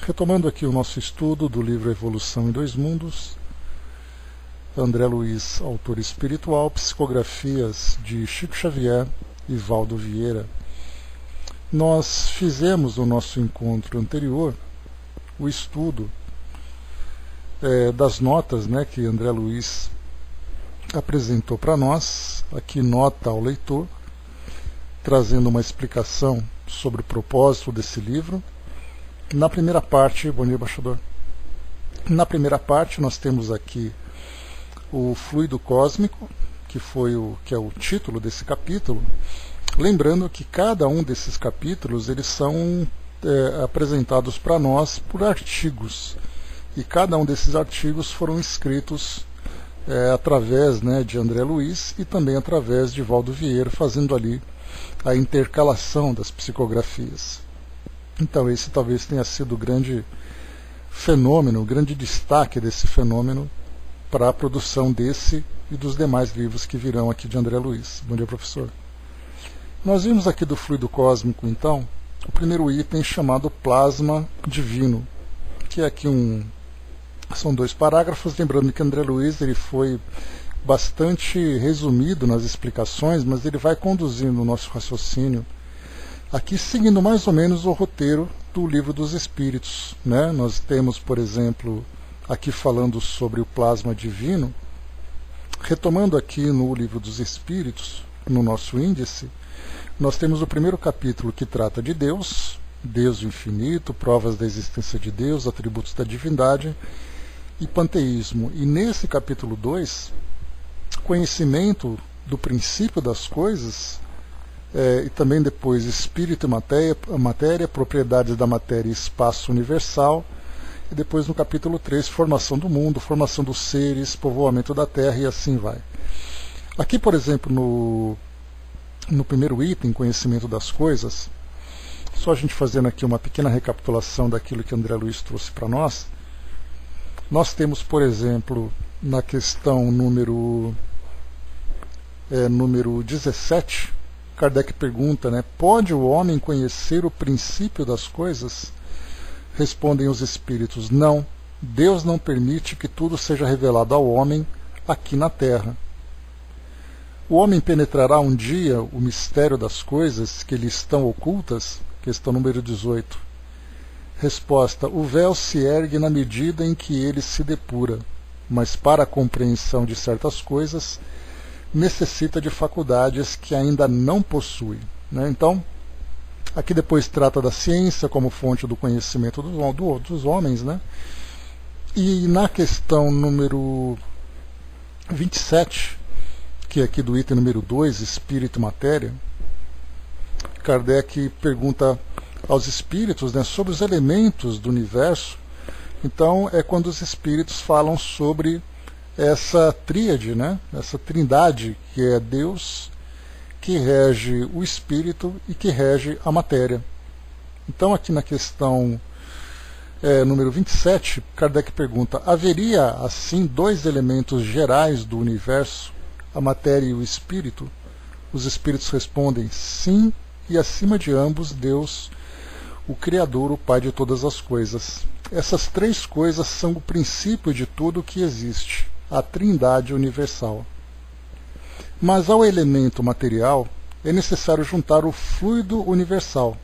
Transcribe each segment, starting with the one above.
Retomando aqui o nosso estudo do livro Evolução em Dois Mundos, André Luiz, autor espiritual, psicografias de Chico Xavier e Valdo Vieira. Nós fizemos no nosso encontro anterior o estudo das notas, que André Luiz apresentou para nós, aqui nota ao leitor, trazendo uma explicação sobre o propósito desse livro. Na primeira parte, bom dia, embaixador. Na primeira parte nós temos aqui o fluido cósmico, que é o título desse capítulo. Lembrando que cada um desses capítulos eles são apresentados para nós por artigos, e cada um desses artigos foram escritos através de André Luiz e também através de Valdo Vieira, fazendo ali a intercalação das psicografias. Então esse talvez tenha sido o grande fenômeno, o grande destaque desse fenômeno para a produção desse e dos demais livros que virão aqui de André Luiz. Bom dia, professor. Nós vimos aqui do fluido cósmico, então, o primeiro item chamado plasma divino, que é aqui são 2 parágrafos, lembrando que André Luiz ele foi bastante resumido nas explicações, mas ele vai conduzindo o nosso raciocínio aqui seguindo mais ou menos o roteiro do Livro dos Espíritos. Nós temos, por exemplo, aqui falando sobre o plasma divino, retomando aqui no Livro dos Espíritos, no nosso índice, nós temos o primeiro capítulo que trata de Deus, Deus infinito, provas da existência de Deus, atributos da divindade e panteísmo. E nesse capítulo 2, conhecimento do princípio das coisas, e também depois espírito e matéria, propriedades da matéria e espaço universal, e depois no capítulo 3, formação do mundo, formação dos seres, povoamento da terra e assim vai. Aqui, por exemplo, no primeiro item, conhecimento das coisas, só a gente fazendo aqui uma pequena recapitulação daquilo que André Luiz trouxe para nós, nós temos, por exemplo, na questão número 17, Kardec pergunta, pode o homem conhecer o princípio das coisas? Respondem os espíritos, não. Deus não permite que tudo seja revelado ao homem aqui na Terra. O homem penetrará um dia o mistério das coisas que lhe estão ocultas? Questão número 18. Resposta, o véu se ergue na medida em que ele se depura, mas para a compreensão de certas coisas necessita de faculdades que ainda não possui. Então, aqui depois trata da ciência como fonte do conhecimento dos homens. E na questão número 27, que é aqui do item número 2, espírito e matéria, Kardec pergunta aos espíritos sobre os elementos do universo. Então, é quando os espíritos falam sobre essa tríade, essa trindade, que é Deus, que rege o espírito e que rege a matéria. Então, aqui na questão número 27, Kardec pergunta, haveria, assim, 2 elementos gerais do universo, a matéria e o espírito? Os espíritos respondem, sim, e acima de ambos, Deus, o Criador, o Pai de todas as coisas. Essas 3 coisas são o princípio de tudo o que existe, a trindade universal. Mas ao elemento material é necessário juntar o fluido universal,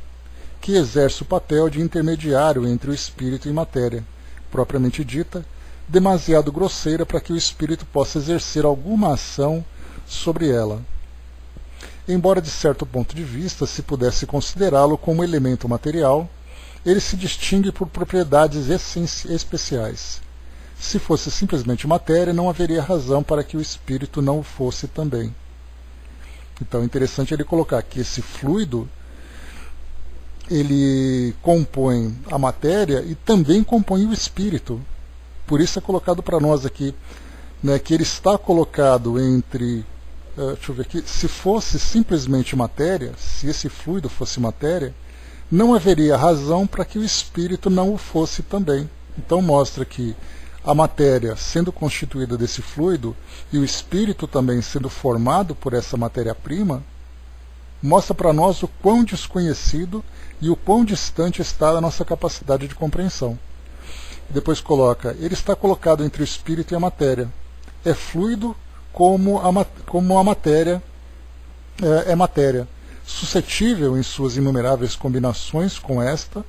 que exerce o papel de intermediário entre o espírito e matéria, propriamente dita, demasiado grosseira para que o espírito possa exercer alguma ação sobre ela. Embora de certo ponto de vista se pudesse considerá-lo como elemento material, ele se distingue por propriedades especiais. Se fosse simplesmente matéria, não haveria razão para que o espírito não o fosse também. Então é interessante ele colocar que esse fluido ele compõe a matéria e também compõe o espírito. Por isso é colocado para nós aqui, que ele está colocado entre, deixa eu ver aqui, se fosse simplesmente matéria, se esse fluido fosse matéria, não haveria razão para que o espírito não o fosse também. Então mostra que a matéria sendo constituída desse fluido e o espírito também sendo formado por essa matéria-prima, mostra para nós o quão desconhecido e o quão distante está da nossa capacidade de compreensão. Depois coloca, ele está colocado entre o espírito e a matéria. É fluido como a matéria é matéria, suscetível em suas inumeráveis combinações com esta,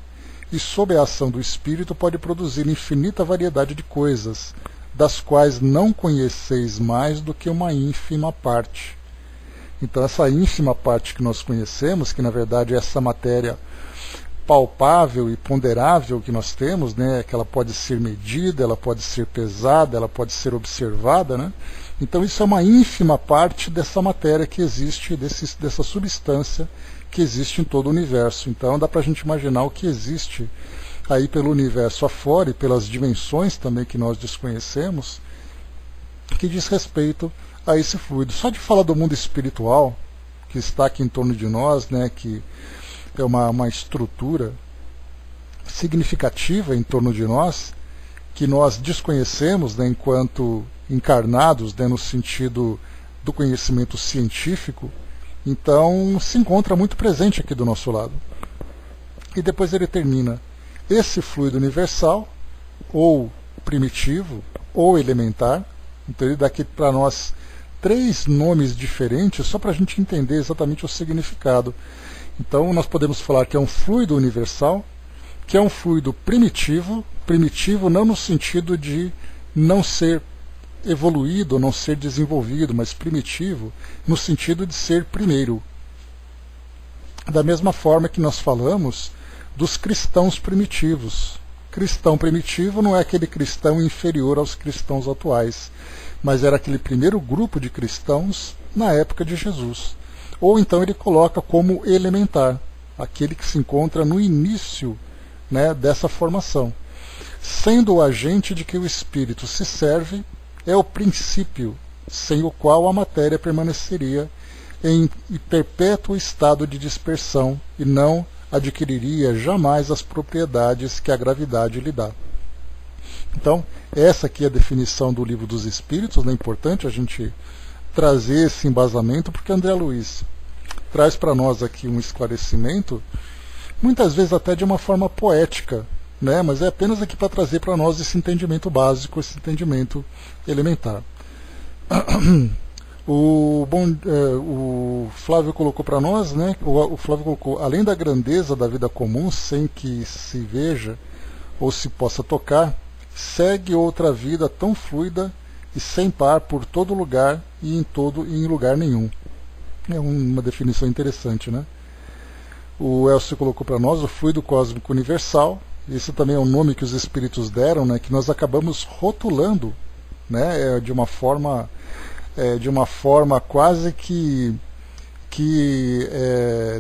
e sob a ação do espírito pode produzir infinita variedade de coisas, das quais não conheceis mais do que uma ínfima parte. Então essa ínfima parte que nós conhecemos, que na verdade é essa matéria palpável e ponderável que nós temos, né, que ela pode ser medida, ela pode ser pesada, ela pode ser observada, né? Então isso é uma ínfima parte dessa matéria que existe, dessa substância que existe em todo o universo. Então dá para a gente imaginar o que existe aí pelo universo afora e pelas dimensões também que nós desconhecemos, que diz respeito a esse fluido. Só de falar do mundo espiritual, que está aqui em torno de nós, né, que é uma estrutura significativa em torno de nós, que nós desconhecemos, né, enquanto encarnados, né, no sentido do conhecimento científico, então se encontra muito presente aqui do nosso lado. E depois ele termina, esse fluido universal, ou primitivo, ou elementar, então ele dá aqui para nós 3 nomes diferentes, só para a gente entender exatamente o significado. Então nós podemos falar que é um fluido universal, que é um fluido primitivo, primitivo não no sentido de não ser evoluído, não ser desenvolvido, mas primitivo no sentido de ser primeiro. Da mesma forma que nós falamos dos cristãos primitivos. Cristão primitivo não é aquele cristão inferior aos cristãos atuais, mas era aquele primeiro grupo de cristãos na época de Jesus. Ou então ele coloca como elementar, aquele que se encontra no início, né, dessa formação. Sendo o agente de que o espírito se serve, é o princípio, sem o qual a matéria permaneceria em perpétuo estado de dispersão e não adquiriria jamais as propriedades que a gravidade lhe dá. Então, essa aqui é a definição do Livro dos Espíritos, né? É importante a gente trazer esse embasamento, porque André Luiz traz para nós aqui um esclarecimento, muitas vezes até de uma forma poética, né? Mas é apenas aqui para trazer para nós esse entendimento básico, esse entendimento elementar. O Flávio colocou para nós, né? O Flávio colocou, além da grandeza da vida comum, sem que se veja ou se possa tocar, segue outra vida tão fluida e sem par por todo lugar e em lugar nenhum. É uma definição interessante, né? O Elcio colocou para nós o fluido cósmico universal. Esse também é um nome que os espíritos deram, né? Que nós acabamos rotulando, né? De uma forma quase que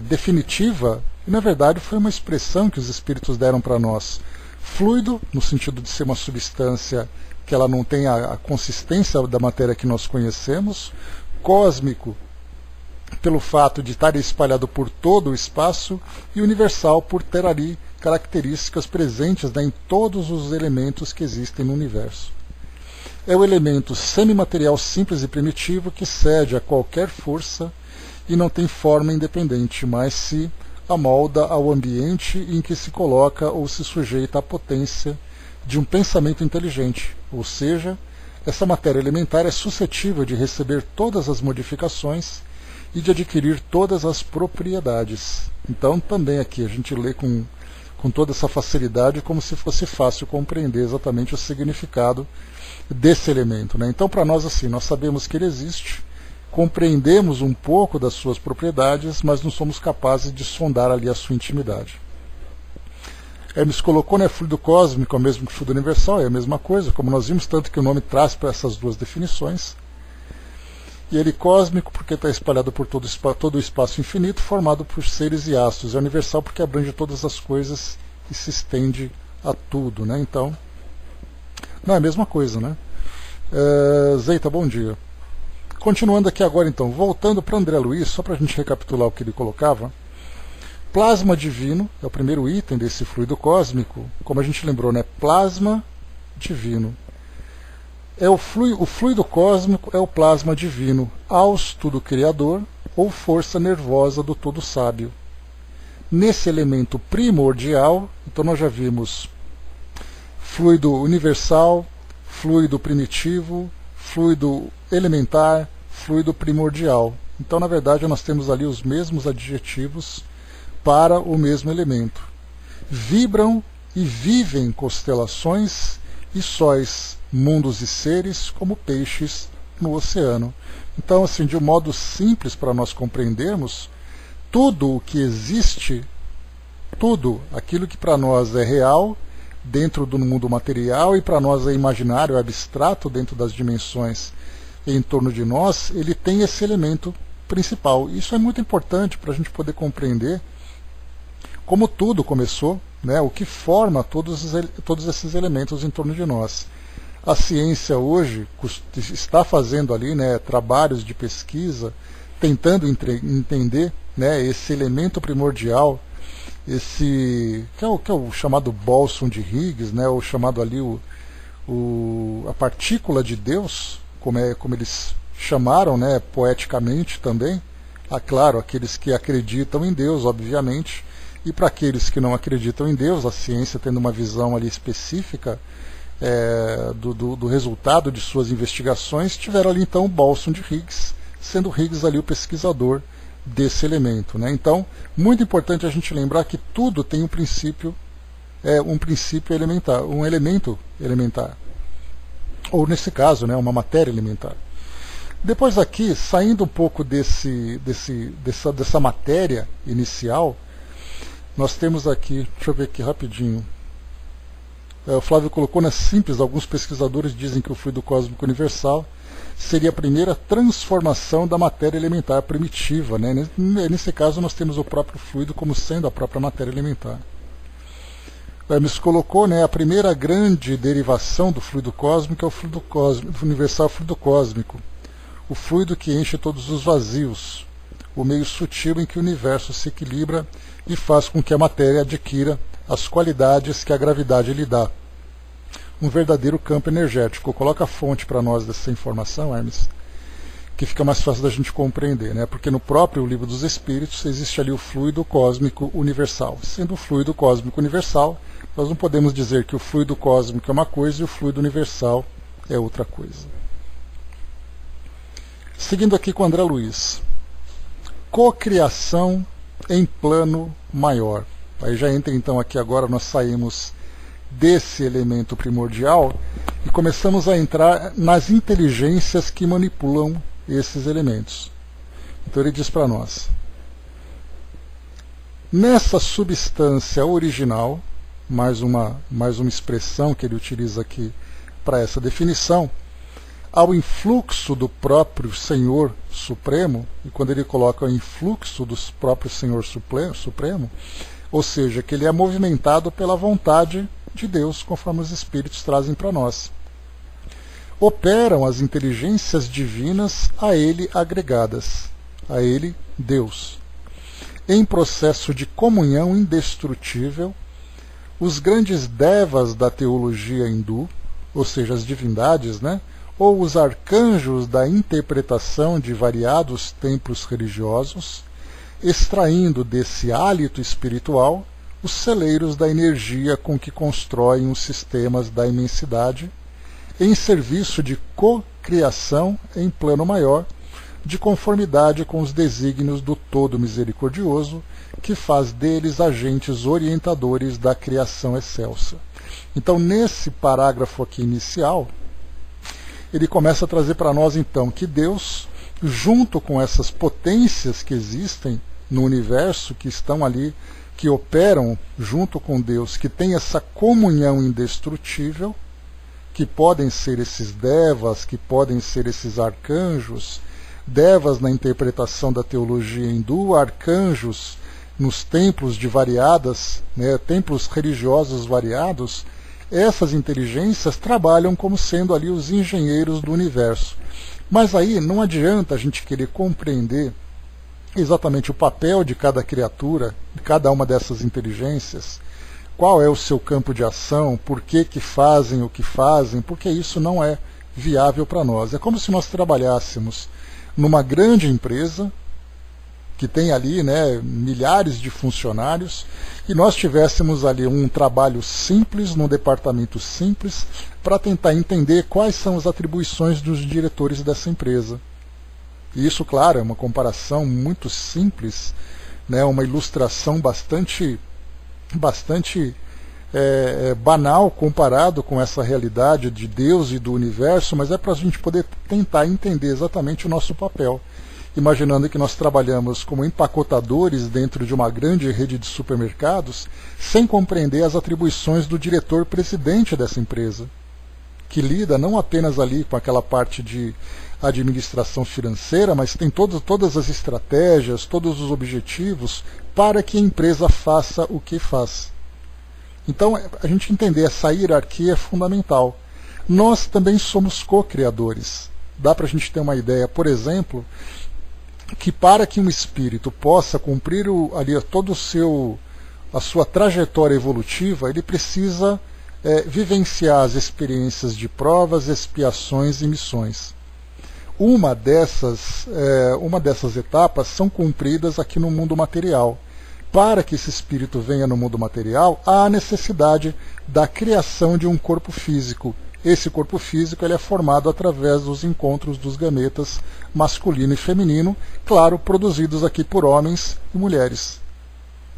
definitiva. E na verdade foi uma expressão que os espíritos deram para nós. Fluido, no sentido de ser uma substância que ela não tem a consistência da matéria que nós conhecemos. Cósmico, pelo fato de estar espalhado por todo o espaço. E universal, por ter ali características presentes, né, em todos os elementos que existem no universo. É o elemento semimaterial simples e primitivo que cede a qualquer força e não tem forma independente, mas se amolda ao ambiente em que se coloca ou se sujeita à potência de um pensamento inteligente, ou seja, essa matéria elementar é suscetível de receber todas as modificações e de adquirir todas as propriedades. Então também aqui a gente lê com toda essa facilidade, como se fosse fácil compreender exatamente o significado desse elemento, né? Então para nós assim, nós sabemos que ele existe, compreendemos um pouco das suas propriedades, mas não somos capazes de sondar ali a sua intimidade. Hermes colocou, né, fluido cósmico é o mesmo que fluido universal, é a mesma coisa, como nós vimos, tanto que o nome traz para essas duas definições. E ele cósmico porque está espalhado por todo o espaço infinito, formado por seres e astros. É universal porque abrange todas as coisas e se estende a tudo, né? Então, não é a mesma coisa, né? Zeita, bom dia. Continuando aqui agora, então, voltando para André Luiz, só para a gente recapitular o que ele colocava. Plasma divino é o primeiro item desse fluido cósmico, como a gente lembrou, né? Plasma divino. O fluido cósmico é o plasma divino, aus tudo criador, ou força nervosa do todo sábio. Nesse elemento primordial, então nós já vimos fluido universal, fluido primitivo, fluido elementar, fluido primordial. Então, na verdade, nós temos ali os mesmos adjetivos para o mesmo elemento. Vibram e vivem constelações e sóis, mundos e seres como peixes no oceano. Então, assim, de um modo simples para nós compreendermos, tudo o que existe, tudo aquilo que para nós é real dentro do mundo material e para nós é imaginário, é abstrato dentro das dimensões em torno de nós, ele tem esse elemento principal. Isso é muito importante para a gente poder compreender como tudo começou, né, o que forma todos esses elementos em torno de nós. A ciência hoje está fazendo ali, né, trabalhos de pesquisa, tentando entender, né, esse elemento primordial, esse que é o chamado bóson de Higgs, né, o chamado ali a partícula de Deus, como eles chamaram, né, poeticamente também. Claro, aqueles que acreditam em Deus, obviamente, e para aqueles que não acreditam em Deus, a ciência tendo uma visão ali específica do resultado de suas investigações, tiveram ali então o bóson de Higgs, sendo Higgs ali o pesquisador desse elemento, né? Então, muito importante a gente lembrar que tudo tem um princípio elementar, um elemento elementar, ou nesse caso, né, uma matéria elementar. Depois aqui, saindo um pouco dessa matéria inicial, nós temos aqui, deixa eu ver aqui rapidinho, o Flávio colocou, né, simples, alguns pesquisadores dizem que o fluido cósmico universal seria a primeira transformação da matéria elementar primitiva, né? Nesse caso nós temos o próprio fluido como sendo a própria matéria elementar. O Hermes colocou, né, a primeira grande derivação do fluido cósmico é o fluido universal fluido cósmico, o fluido que enche todos os vazios, o meio sutil em que o universo se equilibra e faz com que a matéria adquira as qualidades que a gravidade lhe dá. Um verdadeiro campo energético. Coloca a fonte para nós dessa informação, Hermes, que fica mais fácil da gente compreender, né? Porque no próprio Livro dos Espíritos existe ali o fluido cósmico universal. Sendo o fluido cósmico universal, nós não podemos dizer que o fluido cósmico é uma coisa e o fluido universal é outra coisa. Seguindo aqui com André Luiz. Cocriação em plano maior. Aí já entra então aqui agora, nós saímos desse elemento primordial e começamos a entrar nas inteligências que manipulam esses elementos. Então ele diz para nós: nessa substância original, mais uma expressão que ele utiliza aqui para essa definição, ao influxo do próprio Senhor Supremo, e quando ele coloca o influxo do próprio Senhor Supremo, ou seja, que ele é movimentado pela vontade de Deus, conforme os Espíritos trazem para nós. Operam as inteligências divinas a ele agregadas, a ele, Deus. Em processo de comunhão indestrutível, os grandes devas da teologia hindu, ou seja, as divindades, né, ou os arcanjos da interpretação de variados templos religiosos, extraindo desse hálito espiritual os celeiros da energia com que constroem os sistemas da imensidade, em serviço de cocriação em plano maior, de conformidade com os desígnios do Todo Misericordioso, que faz deles agentes orientadores da criação excelsa. Então, nesse parágrafo aqui inicial, ele começa a trazer para nós, então, que Deus, junto com essas potências que existem no universo, que estão ali, que operam junto com Deus, que tem essa comunhão indestrutível, que podem ser esses devas, que podem ser esses arcanjos, devas na interpretação da teologia hindu, arcanjos nos templos de variadas, né, templos religiosos variados. Essas inteligências trabalham como sendo ali os engenheiros do universo. Mas aí não adianta a gente querer compreender exatamente o papel de cada criatura, de cada uma dessas inteligências, qual é o seu campo de ação, por que fazem o que fazem, porque isso não é viável para nós. É como se nós trabalhássemos numa grande empresa, que tem ali, né, milhares de funcionários, e nós tivéssemos ali um trabalho simples, num departamento simples, para tentar entender quais são as atribuições dos diretores dessa empresa. E isso, claro, é uma comparação muito simples, né, uma ilustração bastante banal comparado com essa realidade de Deus e do universo, mas é para a gente poder tentar entender exatamente o nosso papel. Imaginando que nós trabalhamos como empacotadores dentro de uma grande rede de supermercados, sem compreender as atribuições do diretor-presidente dessa empresa, que lida não apenas ali com aquela parte de administração financeira, mas tem todas as estratégias, todos os objetivos para que a empresa faça o que faz. Então, a gente entender essa hierarquia é fundamental. Nós também somos co-criadores. Dá para a gente ter uma ideia, por exemplo, que para que um espírito possa cumprir toda a sua trajetória evolutiva, ele precisa vivenciar as experiências de provas, expiações e missões. Uma dessas etapas são cumpridas aqui no mundo material. Para que esse espírito venha no mundo material, há a necessidade da criação de um corpo físico. Esse corpo físico ele é formado através dos encontros dos gametas masculino e feminino, claro, produzidos aqui por homens e mulheres.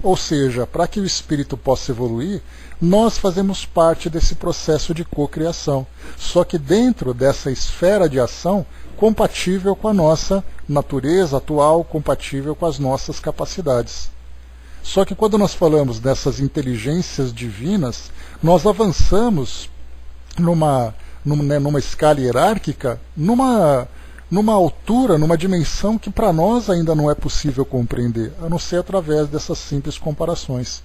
Ou seja, para que o espírito possa evoluir, nós fazemos parte desse processo de cocriação, só que dentro dessa esfera de ação compatível com a nossa natureza atual, compatível com as nossas capacidades. Só que quando nós falamos dessas inteligências divinas, nós avançamos numa escala hierárquica, numa altura, numa dimensão que para nós ainda não é possível compreender, a não ser através dessas simples comparações.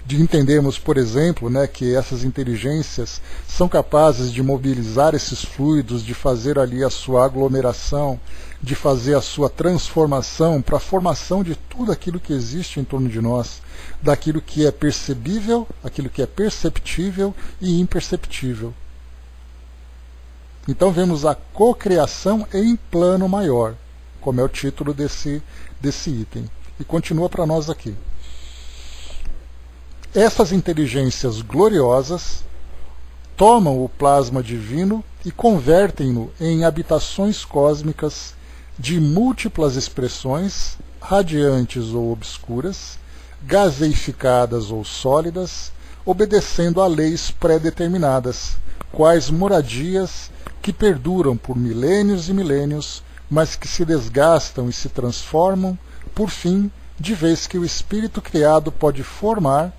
De entendermos, por exemplo, né, que essas inteligências são capazes de mobilizar esses fluidos, de fazer ali a sua aglomeração, de fazer a sua transformação para a formação de tudo aquilo que existe em torno de nós, daquilo que é percebível, aquilo que é perceptível e imperceptível. Então vemos a cocriação em plano maior, como é o título desse item. E continua para nós aqui. Essas inteligências gloriosas tomam o plasma divino e convertem-no em habitações cósmicas de múltiplas expressões, radiantes ou obscuras, gaseificadas ou sólidas, obedecendo a leis pré-determinadas, quais moradias que perduram por milênios e milênios, mas que se desgastam e se transformam, por fim, de vez que o espírito criado pode formar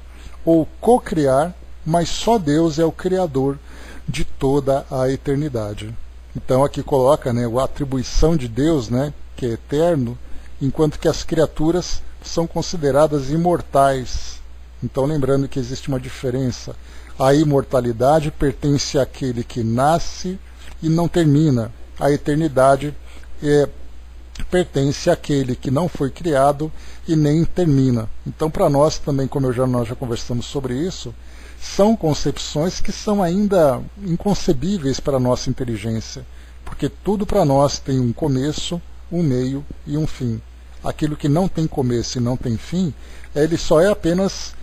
ou co-criar, mas só Deus é o Criador de toda a eternidade. Então aqui coloca, né, a atribuição de Deus, né, que é eterno, enquanto que as criaturas são consideradas imortais. Então lembrando que existe uma diferença. A imortalidade pertence àquele que nasce e não termina. A eternidade pertence àquele que não foi criado e nem termina. Então, para nós também, como nós já conversamos sobre isso, são concepções que são ainda inconcebíveis para a nossa inteligência, porque tudo para nós tem um começo, um meio e um fim. Aquilo que não tem começo e não tem fim, ele só é apenas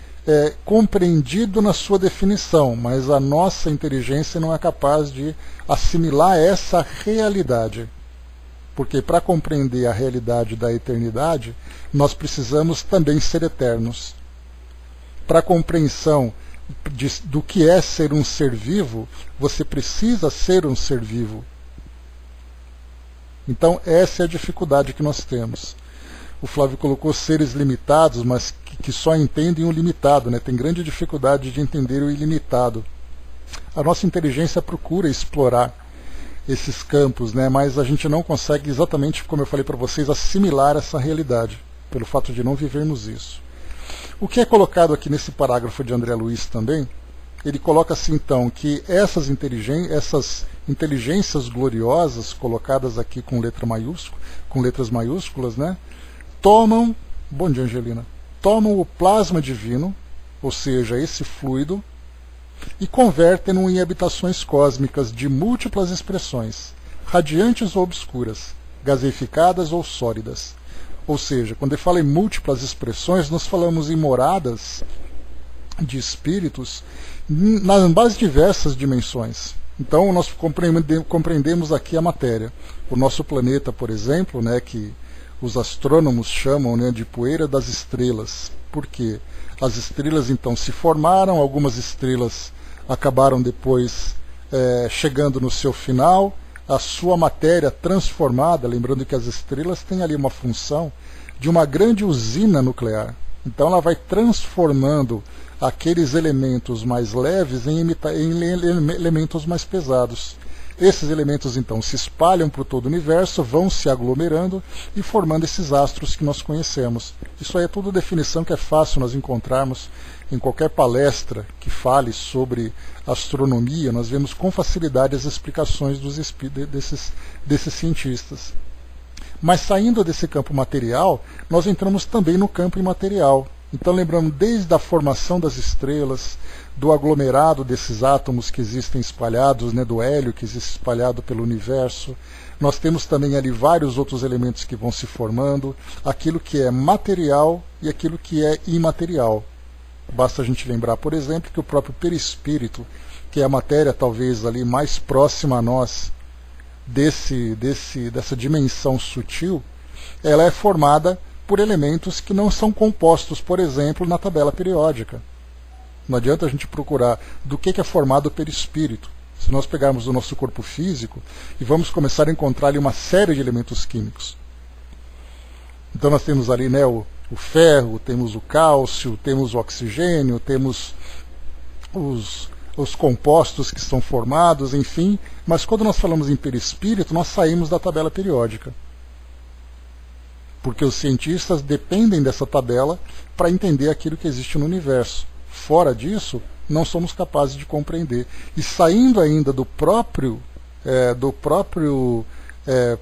compreendido na sua definição, mas a nossa inteligência não é capaz de assimilar essa realidade. Porque para compreender a realidade da eternidade, nós precisamos também ser eternos. Para a compreensão do que é ser um ser vivo, você precisa ser um ser vivo. Então essa é a dificuldade que nós temos. O Flávio colocou seres limitados, mas que só entendem o limitado, né? Tem grande dificuldade de entender o ilimitado. A nossa inteligência procura explorar esses campos, né? Mas a gente não consegue exatamente, como eu falei para vocês, assimilar essa realidade, pelo fato de não vivermos isso. O que é colocado aqui nesse parágrafo de André Luiz também, ele coloca assim então, que essas inteligências gloriosas, colocadas aqui com letras maiúsculas, né? Tomam, bom dia Angelina, tomam o plasma divino, ou seja, esse fluido, e convertem-no em habitações cósmicas de múltiplas expressões, radiantes ou obscuras, gaseificadas ou sólidas, Ou seja, quando ele fala em múltiplas expressões, nós falamos em moradas de espíritos nas mais diversas dimensões. Então nós compreendemos aqui a matéria. O nosso planeta, por exemplo, né, que os astrônomos chamam, né, de poeira das estrelas. Por quê? As estrelas então se formaram, algumas estrelas acabaram depois chegando no seu final, a sua matéria transformada, lembrando que as estrelas têm ali uma função de uma grande usina nuclear. Então ela vai transformando aqueles elementos mais leves em elementos mais pesados. Esses elementos então se espalham por todo o universo, vão se aglomerando e formando esses astros que nós conhecemos. Isso aí é tudo definição que é fácil nós encontrarmos em qualquer palestra que fale sobre astronomia. Nós vemos com facilidade as explicações desses cientistas. Mas saindo desse campo material, nós entramos também no campo imaterial. Então lembramos desde a formação das estrelas, do aglomerado desses átomos que existem espalhados, né, do hélio que existe espalhado pelo universo. Nós temos também ali vários outros elementos que vão se formando, aquilo que é material e aquilo que é imaterial. Basta a gente lembrar, por exemplo, que o próprio perispírito, que é a matéria talvez ali mais próxima a nós dessa dimensão sutil, ela é formada por elementos que não são compostos, por exemplo, na tabela periódica. Não adianta a gente procurar do que é formado o perispírito. Se nós pegarmos o nosso corpo físico e vamos começar a encontrar ali uma série de elementos químicos. Então nós temos ali, né, o ferro, temos o cálcio, temos o oxigênio, temos os compostos que são formados, enfim. Mas quando nós falamos em perispírito, nós saímos da tabela periódica. Porque os cientistas dependem dessa tabela para entender aquilo que existe no universo. Fora disso, não somos capazes de compreender. E saindo ainda do próprio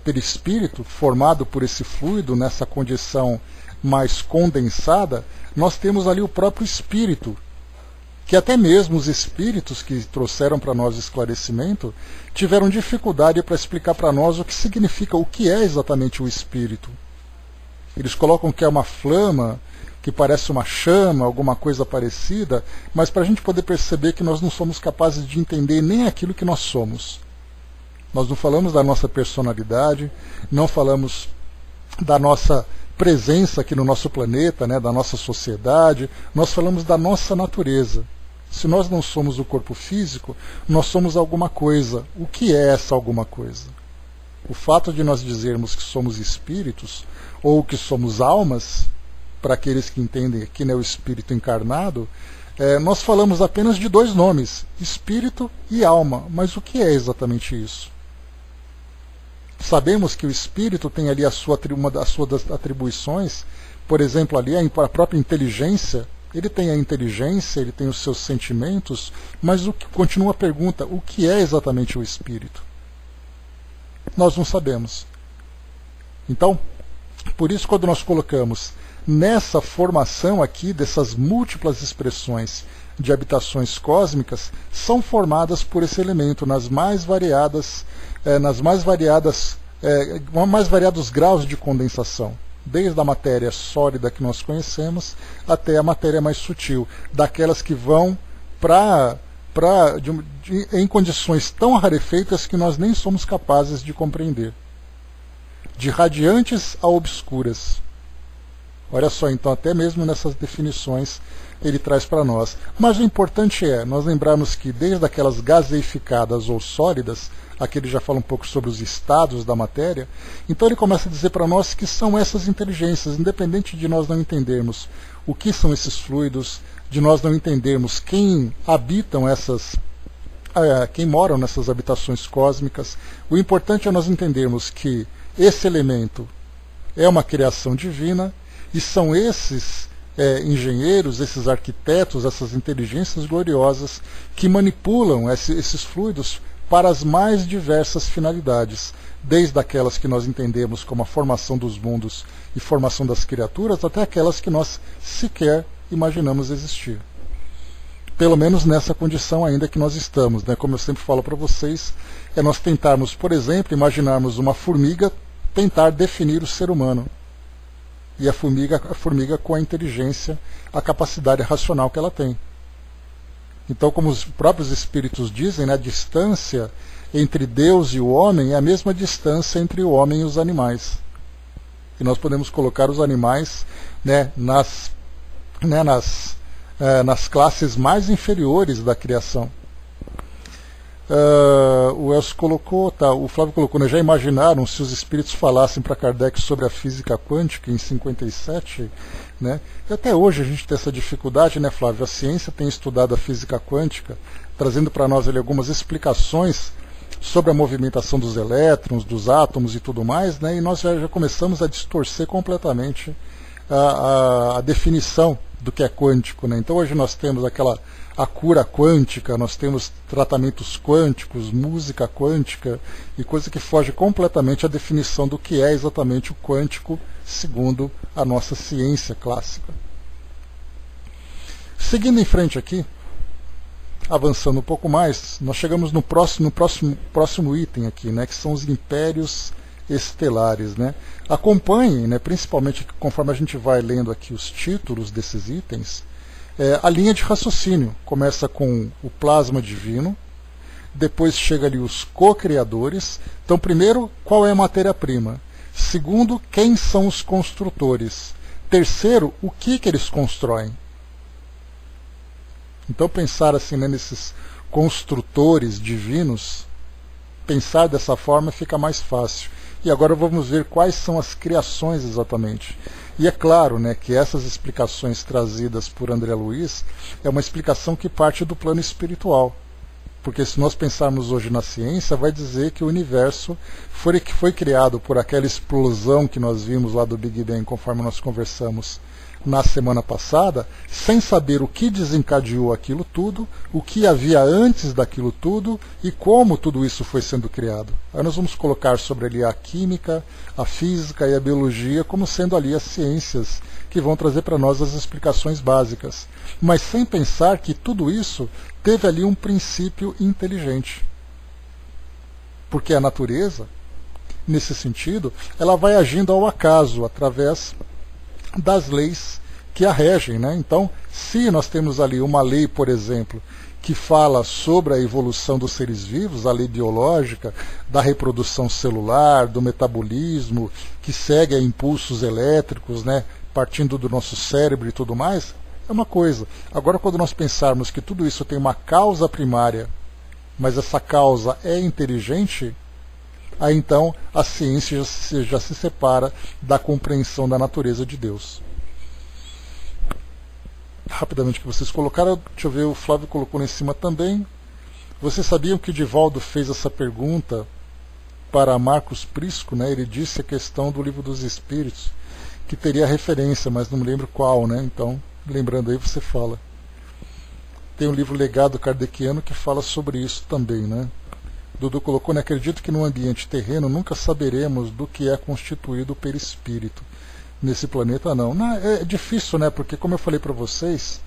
perispírito, formado por esse fluido, nessa condição mais condensada, nós temos ali o próprio espírito, que até mesmo os espíritos que trouxeram para nós esclarecimento tiveram dificuldade para explicar para nós o que significa, o que é exatamente o espírito. Eles colocam que é uma flama, que parece uma chama, alguma coisa parecida, mas para a gente poder perceber que nós não somos capazes de entender nem aquilo que nós somos. Nós não falamos da nossa personalidade, não falamos da nossa presença aqui no nosso planeta, né, da nossa sociedade, nós falamos da nossa natureza. Se nós não somos o corpo físico, nós somos alguma coisa. O que é essa alguma coisa? O fato de nós dizermos que somos espíritos, ou que somos almas, para aqueles que entendem aqui, né, o espírito encarnado, nós falamos apenas de dois nomes, espírito e alma. Mas o que é exatamente isso? Sabemos que o espírito tem ali uma das suas atribuições, por exemplo, ali a própria inteligência. Ele tem a inteligência, ele tem os seus sentimentos, mas continua a pergunta, o que é exatamente o espírito? Nós não sabemos. Então, por isso, quando nós colocamos nessa formação aqui dessas múltiplas expressões de habitações cósmicas, são formadas por esse elemento mais variados graus de condensação, desde a matéria sólida que nós conhecemos até a matéria mais sutil, daquelas que vão em condições tão rarefeitas que nós nem somos capazes de compreender, de radiantes a obscuras. Olha só, então, até mesmo nessas definições ele traz para nós. Mas o importante é nós lembrarmos que desde aquelas gaseificadas ou sólidas, aqui ele já fala um pouco sobre os estados da matéria, então ele começa a dizer para nós que são essas inteligências, independente de nós não entendermos o que são esses fluidos, de nós não entendermos quem moram nessas habitações cósmicas, o importante é nós entendermos que esse elemento é uma criação divina, e são esses engenheiros, esses arquitetos, essas inteligências gloriosas que manipulam esses fluidos para as mais diversas finalidades, desde aquelas que nós entendemos como a formação dos mundos e formação das criaturas, até aquelas que nós sequer imaginamos existir. Pelo menos nessa condição ainda que nós estamos, né? Como eu sempre falo para vocês, é nós tentarmos, por exemplo, imaginarmos uma formiga tentar definir o ser humano. e a formiga com a inteligência, a capacidade racional que ela tem. Então, como os próprios espíritos dizem, né, a distância entre Deus e o homem é a mesma distância entre o homem e os animais. E nós podemos colocar os animais, né, nas classes mais inferiores da criação. O Elcio colocou, o Flávio colocou, né, já imaginaram se os espíritos falassem para Kardec sobre a física quântica em 57? Né? E até hoje a gente tem essa dificuldade, né, Flávio? A ciência tem estudado a física quântica, trazendo para nós ali algumas explicações sobre a movimentação dos elétrons, dos átomos e tudo mais, né? E nós já começamos a distorcer completamente a definição do que é quântico, né? Então hoje nós temos a cura quântica, nós temos tratamentos quânticos, música quântica e coisa que foge completamente à definição do que é exatamente o quântico segundo a nossa ciência clássica. Seguindo em frente aqui, avançando um pouco mais, nós chegamos no próximo item aqui, né, que são os impérios estelares, né? Acompanhem, né, principalmente conforme a gente vai lendo aqui os títulos desses itens, a linha de raciocínio. Começa com o plasma divino, depois chega ali os co-criadores. Então, primeiro, qual é a matéria-prima? Segundo, quem são os construtores? Terceiro, o que eles constroem? Então, pensar assim, né, nesses construtores divinos, pensar dessa forma fica mais fácil. E agora vamos ver quais são as criações exatamente. E é claro, né, que essas explicações trazidas por André Luiz é uma explicação que parte do plano espiritual. Porque se nós pensarmos hoje na ciência, vai dizer que o universo foi criado por aquela explosão que nós vimos lá do Big Bang, conforme nós conversamos na semana passada, sem saber o que desencadeou aquilo tudo, o que havia antes daquilo tudo e como tudo isso foi sendo criado. Aí nós vamos colocar sobre ali a química, a física e a biologia como sendo ali as ciências que vão trazer para nós as explicações básicas, mas sem pensar que tudo isso teve ali um princípio inteligente. Porque a natureza, nesse sentido, ela vai agindo ao acaso, através das leis que a regem, né? Então, se nós temos ali uma lei, por exemplo, que fala sobre a evolução dos seres vivos, a lei biológica, da reprodução celular, do metabolismo, que segue a impulsos elétricos, né, partindo do nosso cérebro e tudo mais, é uma coisa. Agora, quando nós pensarmos que tudo isso tem uma causa primária, mas essa causa é inteligente, aí então a ciência já se separa da compreensão da natureza de Deus. Rapidamente que vocês colocaram, deixa eu ver, o Flávio colocou lá em cima também. Vocês sabiam que Divaldo fez essa pergunta para Marcos Prisco, né? Ele disse a questão do Livro dos Espíritos, que teria referência, mas não me lembro qual, né? Então, lembrando aí, você fala. Tem um livro Legado Kardeciano que fala sobre isso também, né? Dudu colocou, né? Acredito que no ambiente terreno nunca saberemos do que é constituído o perispírito. Nesse planeta não. É difícil, né? Porque, como eu falei para vocês,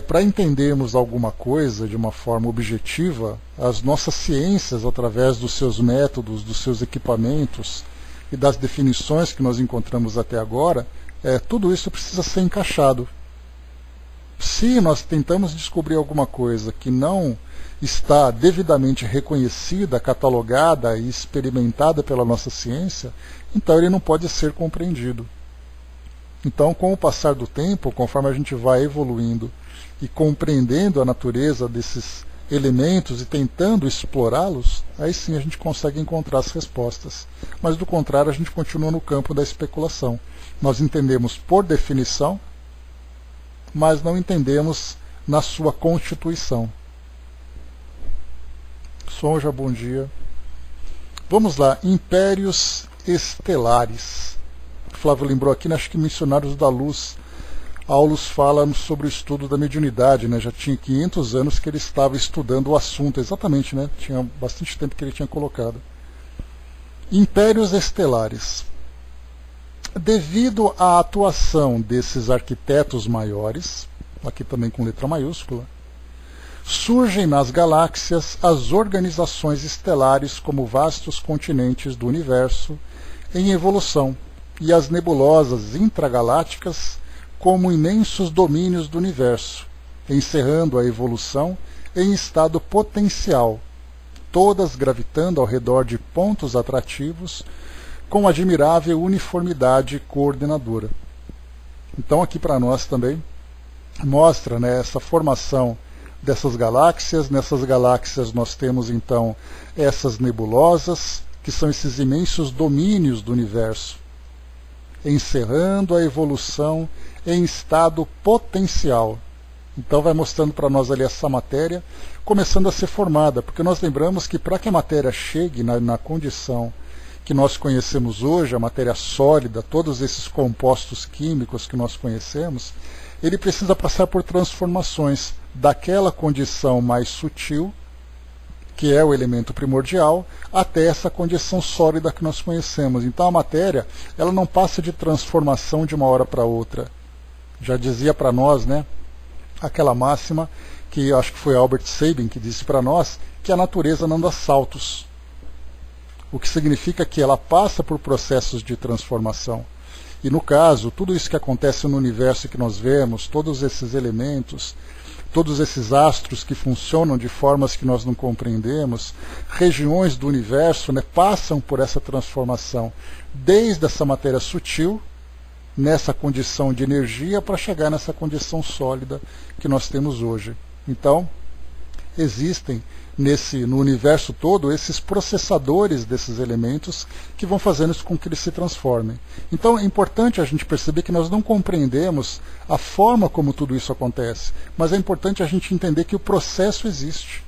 para entendermos alguma coisa de uma forma objetiva, as nossas ciências, através dos seus métodos, dos seus equipamentos e das definições que nós encontramos até agora, tudo isso precisa ser encaixado. Se nós tentamos descobrir alguma coisa que não está devidamente reconhecida, catalogada e experimentada pela nossa ciência, então ele não pode ser compreendido. Então, com o passar do tempo, conforme a gente vai evoluindo e compreendendo a natureza desses elementos e tentando explorá-los, aí sim a gente consegue encontrar as respostas. Mas do contrário, a gente continua no campo da especulação. Nós entendemos por definição, mas não entendemos na sua constituição. Sonja, bom dia. Vamos lá, impérios estelares. Flávio lembrou aqui, né, acho que Missionários da Luz, Aulus fala sobre o estudo da mediunidade, né? Já tinha 500 anos que ele estava estudando o assunto, exatamente, né? Tinha bastante tempo que ele tinha colocado. Impérios estelares. Devido à atuação desses arquitetos maiores, aqui também com letra maiúscula, surgem nas galáxias as organizações estelares como vastos continentes do universo em evolução, e as nebulosas intragalácticas como imensos domínios do universo, encerrando a evolução em estado potencial, todas gravitando ao redor de pontos atrativos com admirável uniformidade coordenadora. Então aqui para nós também mostra, né, essa formação dessas galáxias. Nessas galáxias nós temos então essas nebulosas, que são esses imensos domínios do universo, encerrando a evolução em estado potencial. Então vai mostrando para nós ali essa matéria começando a ser formada, porque nós lembramos que para que a matéria chegue na condição que nós conhecemos hoje, a matéria sólida, todos esses compostos químicos que nós conhecemos, ele precisa passar por transformações daquela condição mais sutil, que é o elemento primordial, até essa condição sólida que nós conhecemos. Então a matéria, ela não passa de transformação de uma hora para outra. Já dizia para nós, né, aquela máxima que eu acho que foi Albert Sabin que disse para nós, que a natureza não dá saltos. O que significa que ela passa por processos de transformação. E no caso, tudo isso que acontece no universo que nós vemos, todos esses elementos, todos esses astros que funcionam de formas que nós não compreendemos, regiões do universo, né, passam por essa transformação, desde essa matéria sutil, nessa condição de energia, para chegar nessa condição sólida que nós temos hoje. Então, existem no universo todo esses processadores desses elementos que vão fazendo isso com que eles se transformem. Então é importante a gente perceber que nós não compreendemos a forma como tudo isso acontece, mas é importante a gente entender que o processo existe.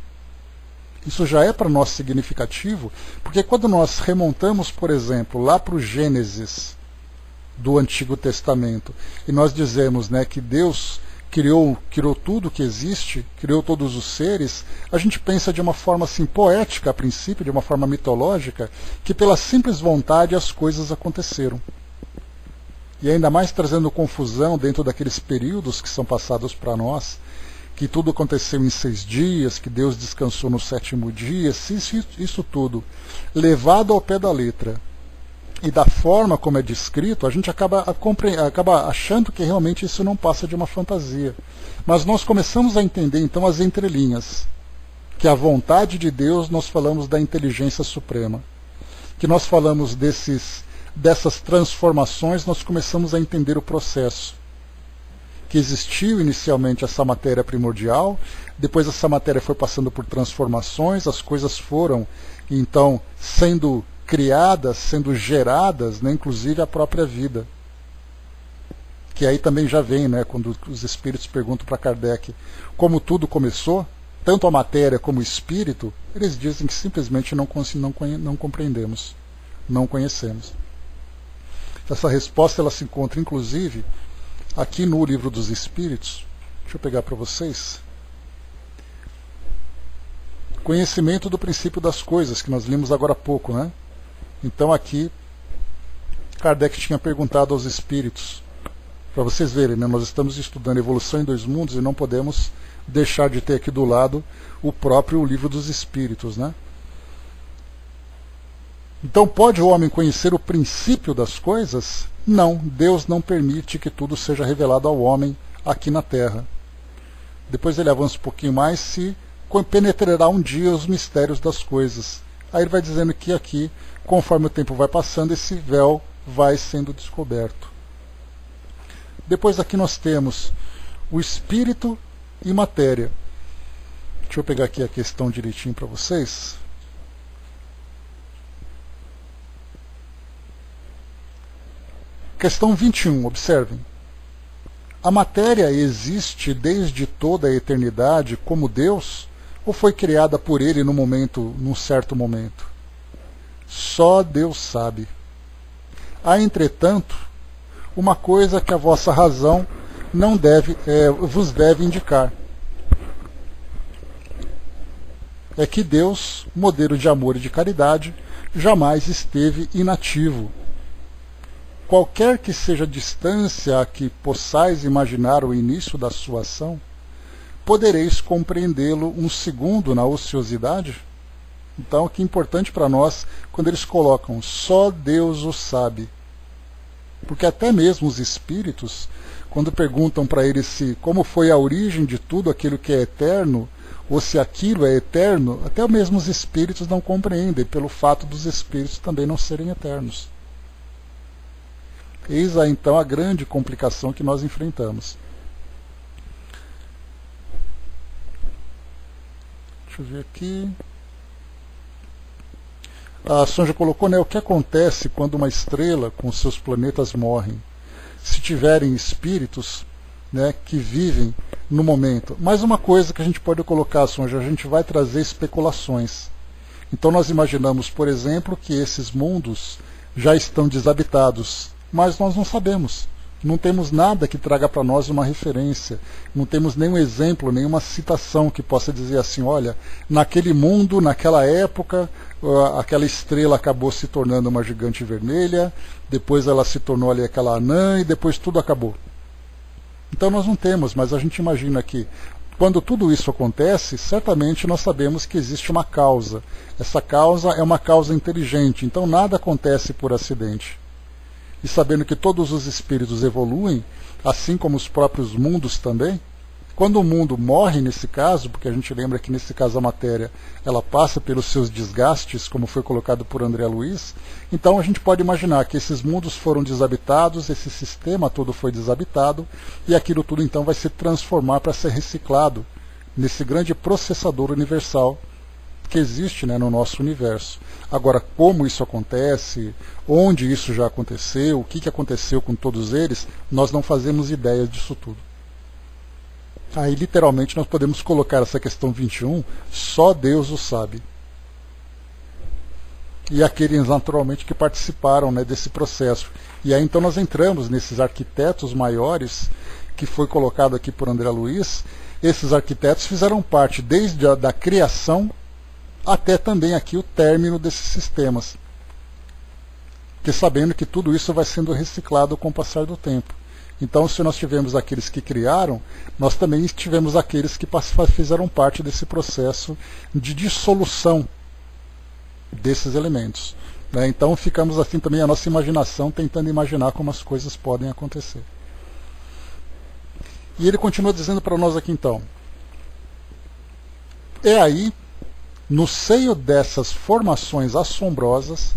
Isso já é para nós significativo, porque quando nós remontamos, por exemplo, lá para o Gênesis do Antigo Testamento, e nós dizemos, né, que Deus criou tudo que existe, criou todos os seres, a gente pensa de uma forma assim poética a princípio, de uma forma mitológica, que pela simples vontade as coisas aconteceram. E ainda mais trazendo confusão dentro daqueles períodos que são passados para nós, que tudo aconteceu em 6 dias, que Deus descansou no 7º dia, isso tudo levado ao pé da letra, e da forma como é descrito, a gente acaba achando que realmente isso não passa de uma fantasia. Mas nós começamos a entender então as entrelinhas, que a vontade de Deus, nós falamos da inteligência suprema, que nós falamos dessas transformações, nós começamos a entender o processo, que existiu inicialmente essa matéria primordial, depois essa matéria foi passando por transformações, as coisas foram então sendo criadas, sendo geradas, né, inclusive a própria vida. Que aí também já vem, né, quando os espíritos perguntam para Kardec como tudo começou, tanto a matéria como o espírito, eles dizem que simplesmente não compreendemos, não conhecemos. Essa resposta ela se encontra, inclusive, aqui no Livro dos Espíritos. Deixa eu pegar para vocês. Conhecimento do princípio das coisas, que nós lemos agora há pouco, né? Então aqui, Kardec tinha perguntado aos espíritos, para vocês verem, né, nós estamos estudando Evolução em Dois Mundos e não podemos deixar de ter aqui do lado o próprio Livro dos Espíritos, né? Então pode o homem conhecer o princípio das coisas? Não, Deus não permite que tudo seja revelado ao homem aqui na Terra. Depois ele avança um pouquinho mais, se penetrará um dia os mistérios das coisas. Aí ele vai dizendo que aqui, conforme o tempo vai passando, esse véu vai sendo descoberto. Depois aqui nós temos o espírito e matéria. Deixa eu pegar aqui a questão direitinho para vocês. Questão 21, observem. A matéria existe desde toda a eternidade como Deus, ou foi criada por ele num certo momento? Só Deus sabe. Há, entretanto, uma coisa que a vossa razão não vos deve indicar. É que Deus, modelo de amor e de caridade, jamais esteve inativo. Qualquer que seja a distância a que possais imaginar o início da sua ação, podereis compreendê-lo um segundo na ociosidade? Então, o que é importante para nós, quando eles colocam só Deus o sabe. Porque até mesmo os espíritos, quando perguntam para eles se como foi a origem de tudo aquilo que é eterno, ou se aquilo é eterno, até mesmo os espíritos não compreendem, pelo fato dos espíritos também não serem eternos. Eis aí então a grande complicação que nós enfrentamos. Deixa eu ver aqui. A Sonja colocou, né, o que acontece quando uma estrela com seus planetas morrem? Se tiverem espíritos, né, que vivem no momento. Mais uma coisa que a gente pode colocar, Sonja, a gente vai trazer especulações. Então nós imaginamos, por exemplo, que esses mundos já estão desabitados, mas nós não sabemos. Não temos nada que traga para nós uma referência, não temos nenhum exemplo, nenhuma citação que possa dizer assim, olha, naquele mundo, naquela época, aquela estrela acabou se tornando uma gigante vermelha, depois ela se tornou ali aquela anã e depois tudo acabou. Então nós não temos, mas a gente imagina que quando tudo isso acontece, certamente nós sabemos que existe uma causa. Essa causa é uma causa inteligente, então nada acontece por acidente. E sabendo que todos os espíritos evoluem, assim como os próprios mundos também, quando o mundo morre nesse caso, porque a gente lembra que nesse caso a matéria ela passa pelos seus desgastes, como foi colocado por André Luiz, então a gente pode imaginar que esses mundos foram desabitados, esse sistema todo foi desabitado, e aquilo tudo então vai se transformar para ser reciclado nesse grande processador universal que existe, né, no nosso universo. Agora, como isso acontece, onde isso já aconteceu, o que aconteceu com todos eles, nós não fazemos ideia disso tudo. Aí, literalmente, nós podemos colocar essa questão 21, só Deus o sabe. E aqueles, naturalmente, que participaram, né, desse processo. E aí, então, nós entramos nesses arquitetos maiores, que foi colocado aqui por André Luiz. Esses arquitetos fizeram parte desde a criação até também aqui o término desses sistemas. Porque sabendo que tudo isso vai sendo reciclado com o passar do tempo. Então, se nós tivemos aqueles que criaram, nós também tivemos aqueles que fizeram parte desse processo de dissolução desses elementos. Né? Então, ficamos assim também a nossa imaginação tentando imaginar como as coisas podem acontecer. E ele continua dizendo para nós aqui então, é aí, no seio dessas formações assombrosas,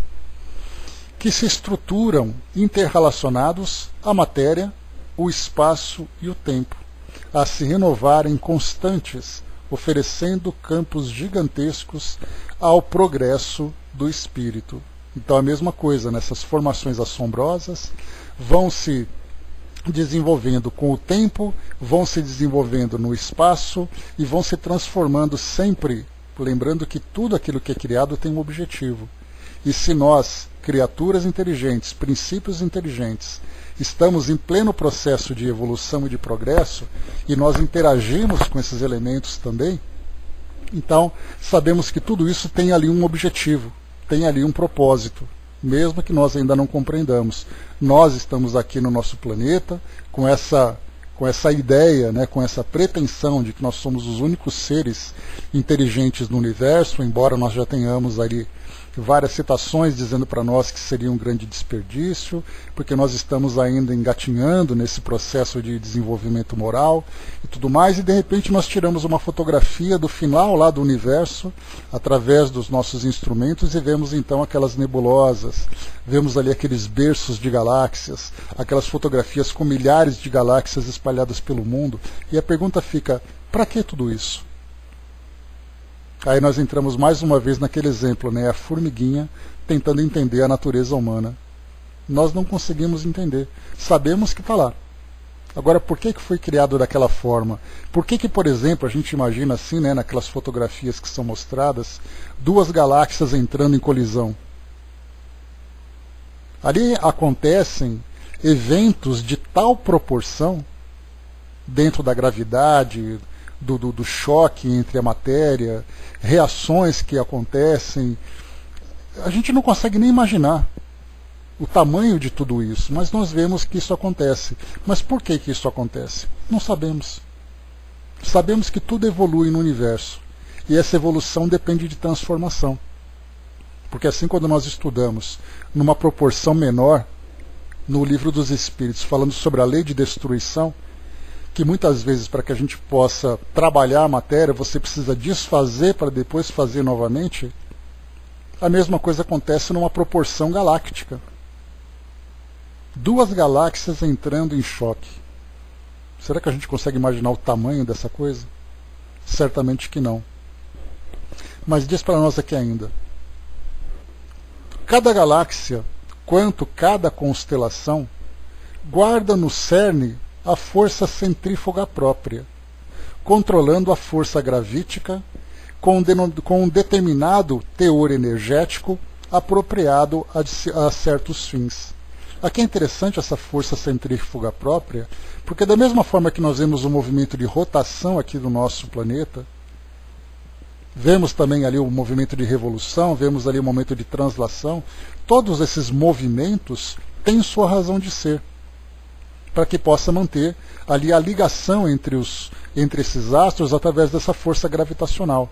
que se estruturam interrelacionados a matéria, o espaço e o tempo, a se renovarem constantes, oferecendo campos gigantescos ao progresso do espírito. Então a mesma coisa, nessas formações assombrosas vão se desenvolvendo com o tempo, vão se desenvolvendo no espaço e vão se transformando sempre, lembrando que tudo aquilo que é criado tem um objetivo. E se nós, criaturas inteligentes, princípios inteligentes, estamos em pleno processo de evolução e de progresso, e nós interagimos com esses elementos também, então sabemos que tudo isso tem ali um objetivo, tem ali um propósito, mesmo que nós ainda não compreendamos. Nós estamos aqui no nosso planeta com essa ideia, né, com essa pretensão de que nós somos os únicos seres inteligentes no universo, embora nós já tenhamos ali várias citações dizendo para nós que seria um grande desperdício, porque nós estamos ainda engatinhando nesse processo de desenvolvimento moral e tudo mais, e de repente nós tiramos uma fotografia do final lá do universo, através dos nossos instrumentos, e vemos então aquelas nebulosas, vemos ali aqueles berços de galáxias, aquelas fotografias com milhares de galáxias espalhadas pelo mundo, e a pergunta fica, para que tudo isso? Aí nós entramos mais uma vez naquele exemplo, né? A formiguinha tentando entender a natureza humana. Nós não conseguimos entender. Sabemos que está lá. Agora, por que foi criado daquela forma? Por que, por exemplo, a gente imagina assim, né, naquelas fotografias que são mostradas, duas galáxias entrando em colisão? Ali acontecem eventos de tal proporção, dentro da gravidade, do choque entre a matéria, reações que acontecem. A gente não consegue nem imaginar o tamanho de tudo isso, mas nós vemos que isso acontece. Mas por que isso acontece? Não sabemos. Sabemos que tudo evolui no universo, e essa evolução depende de transformação. Porque assim, quando nós estudamos numa proporção menor, no Livro dos Espíritos, falando sobre a lei de destruição, que muitas vezes, para que a gente possa trabalhar a matéria, você precisa desfazer para depois fazer novamente. A mesma coisa acontece numa proporção galáctica. Duas galáxias entrando em choque. Será que a gente consegue imaginar o tamanho dessa coisa? Certamente que não. Mas diz para nós aqui ainda. Cada galáxia, quanto cada constelação, guarda no cerne a força centrífuga própria, controlando a força gravítica com um determinado teor energético apropriado a certos fins. Aqui é interessante essa força centrífuga própria, porque da mesma forma que nós vemos o movimento de rotação aqui do nosso planeta, vemos também ali o movimento de revolução, vemos ali o momento de translação, todos esses movimentos têm sua razão de ser, para que possa manter ali a ligação entre esses astros através dessa força gravitacional.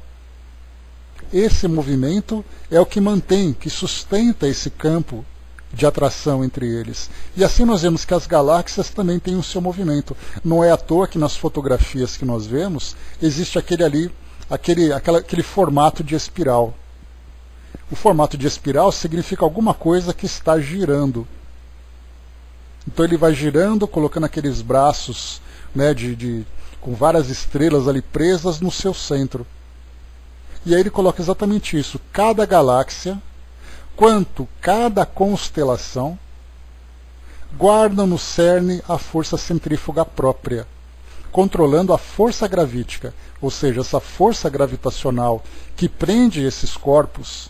Esse movimento é o que mantém, que sustenta esse campo de atração entre eles. E assim nós vemos que as galáxias também têm o seu movimento. Não é à toa que nas fotografias que nós vemos, existe aquele formato de espiral. O formato de espiral significa alguma coisa que está girando. Então ele vai girando, colocando aqueles braços, né, com várias estrelas ali presas no seu centro. E aí ele coloca exatamente isso. Cada galáxia, quanto cada constelação, guardam no cerne a força centrífuga própria, controlando a força gravítica, ou seja, essa força gravitacional que prende esses corpos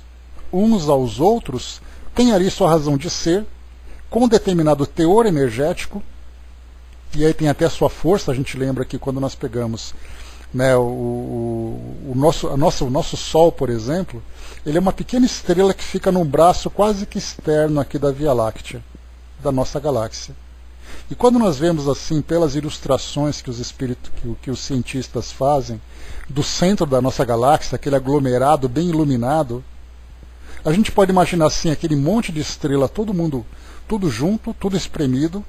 uns aos outros, tem ali sua razão de ser, com um determinado teor energético, e aí tem até a sua força. A gente lembra que quando nós pegamos, né, o nosso Sol, por exemplo, ele é uma pequena estrela que fica num braço quase que externo aqui da Via Láctea, da nossa galáxia. E quando nós vemos assim, pelas ilustrações que os cientistas fazem, do centro da nossa galáxia, aquele aglomerado bem iluminado, a gente pode imaginar assim, aquele monte de estrela, tudo junto, tudo espremido,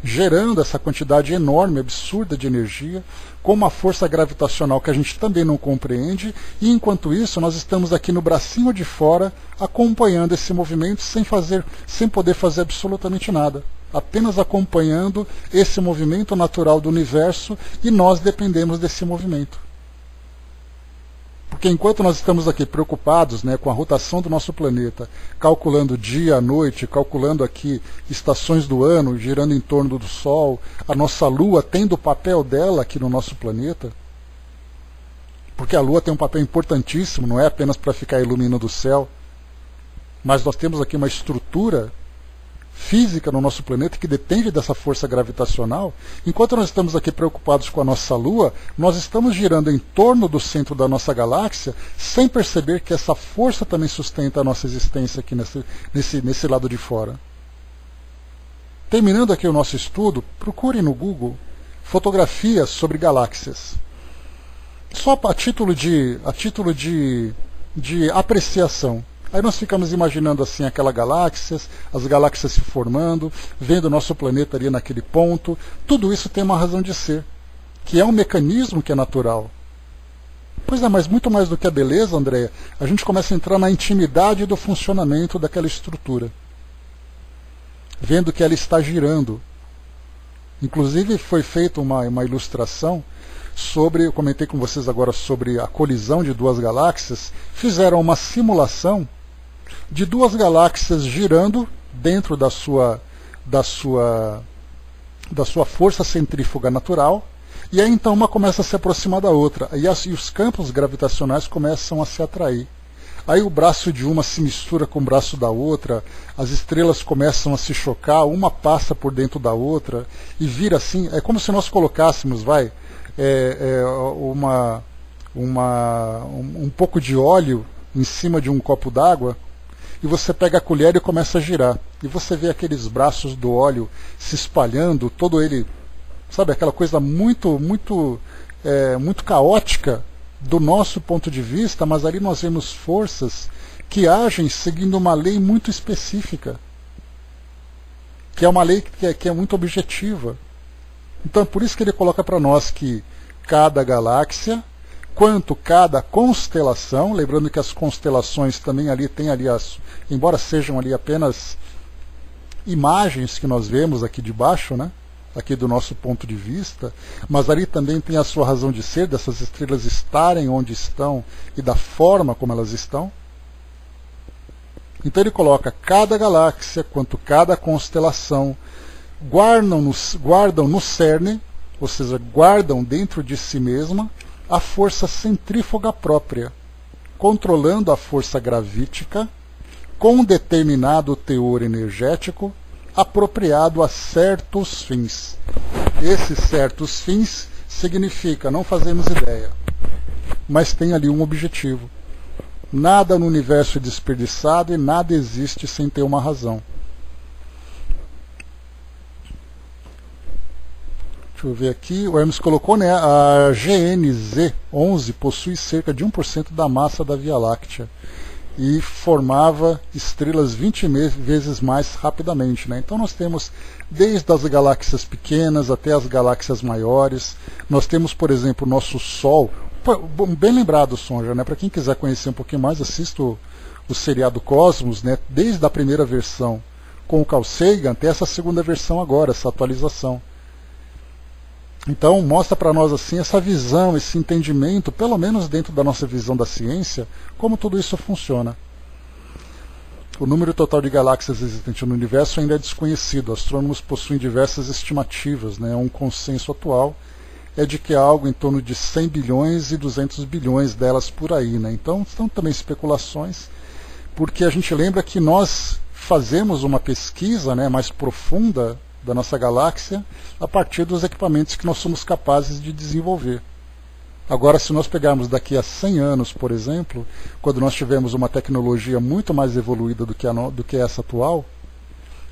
gerando essa quantidade enorme, absurda de energia, com uma força gravitacional que a gente também não compreende, e enquanto isso nós estamos aqui no bracinho de fora, acompanhando esse movimento sem poder fazer absolutamente nada, apenas acompanhando esse movimento natural do universo, e nós dependemos desse movimento. Porque enquanto nós estamos aqui preocupados, né, com a rotação do nosso planeta, calculando dia, noite, calculando aqui estações do ano, girando em torno do Sol, a nossa Lua tendo o papel dela aqui no nosso planeta, porque a Lua tem um papel importantíssimo, não é apenas para ficar iluminando o céu, mas nós temos aqui uma estrutura física no nosso planeta que depende dessa força gravitacional. Enquanto nós estamos aqui preocupados com a nossa Lua, nós estamos girando em torno do centro da nossa galáxia sem perceber que essa força também sustenta a nossa existência aqui nesse lado de fora. Terminando aqui o nosso estudo, procure no Google fotografias sobre galáxias. Só a título de apreciação. Aí nós ficamos imaginando assim as galáxias se formando, vendo o nosso planeta ali naquele ponto. Tudo isso tem uma razão de ser, que é um mecanismo que é natural. Pois é, mas muito mais do que a beleza, Andréia, a gente começa a entrar na intimidade do funcionamento daquela estrutura, vendo que ela está girando. Inclusive foi feita uma ilustração eu comentei com vocês agora sobre a colisão de duas galáxias. Fizeram uma simulação de duas galáxias girando dentro da sua força centrífuga natural, e aí então uma começa a se aproximar da outra, e os campos gravitacionais começam a se atrair. Aí o braço de uma se mistura com o braço da outra, as estrelas começam a se chocar, uma passa por dentro da outra, e vira assim, é como se nós colocássemos, um pouco de óleo em cima de um copo d'água, e você pega a colher e começa a girar. E você vê aqueles braços do óleo se espalhando, todo ele, sabe, aquela coisa muito caótica do nosso ponto de vista, mas ali nós vemos forças que agem seguindo uma lei muito específica. que é uma lei que é muito objetiva. Então, por isso que ele coloca para nós que cada galáxia, quanto cada constelação, lembrando que as constelações também ali tem ali embora sejam ali apenas imagens que nós vemos aqui de baixo, né? Aqui do nosso ponto de vista, mas ali também tem a sua razão de ser, dessas estrelas estarem onde estão e da forma como elas estão. Então ele coloca cada galáxia, quanto cada constelação, guardam no cerne, ou seja, guardam dentro de si mesma, a força centrífuga própria, controlando a força gravítica, com um determinado teor energético, apropriado a certos fins. Esses certos fins significa, não fazemos ideia, mas tem ali um objetivo. Nada no universo é desperdiçado e nada existe sem ter uma razão. Deixa eu ver aqui, o Hermes colocou, né, a GNZ11 possui cerca de 1% da massa da Via Láctea e formava estrelas 20 vezes mais rapidamente, né? Então nós temos desde as galáxias pequenas até as galáxias maiores. Nós temos, por exemplo, o nosso Sol, bem lembrado, Sonja, né? Para quem quiser conhecer um pouquinho mais, assista o seriado Cosmos, né? Desde a primeira versão com o Carl Sagan até essa segunda versão agora, essa atualização. Então mostra para nós assim essa visão, esse entendimento, pelo menos dentro da nossa visão da ciência, como tudo isso funciona. O número total de galáxias existentes no universo ainda é desconhecido. Astrônomos possuem diversas estimativas, né? Um consenso atual é de que há algo em torno de 100 bilhões e 200 bilhões delas por aí, né? Então são também especulações, porque a gente lembra que nós fazemos uma pesquisa, né, mais profunda da nossa galáxia a partir dos equipamentos que nós somos capazes de desenvolver. Agora, se nós pegarmos daqui a 100 anos, por exemplo, quando nós tivermos uma tecnologia muito mais evoluída do que essa atual,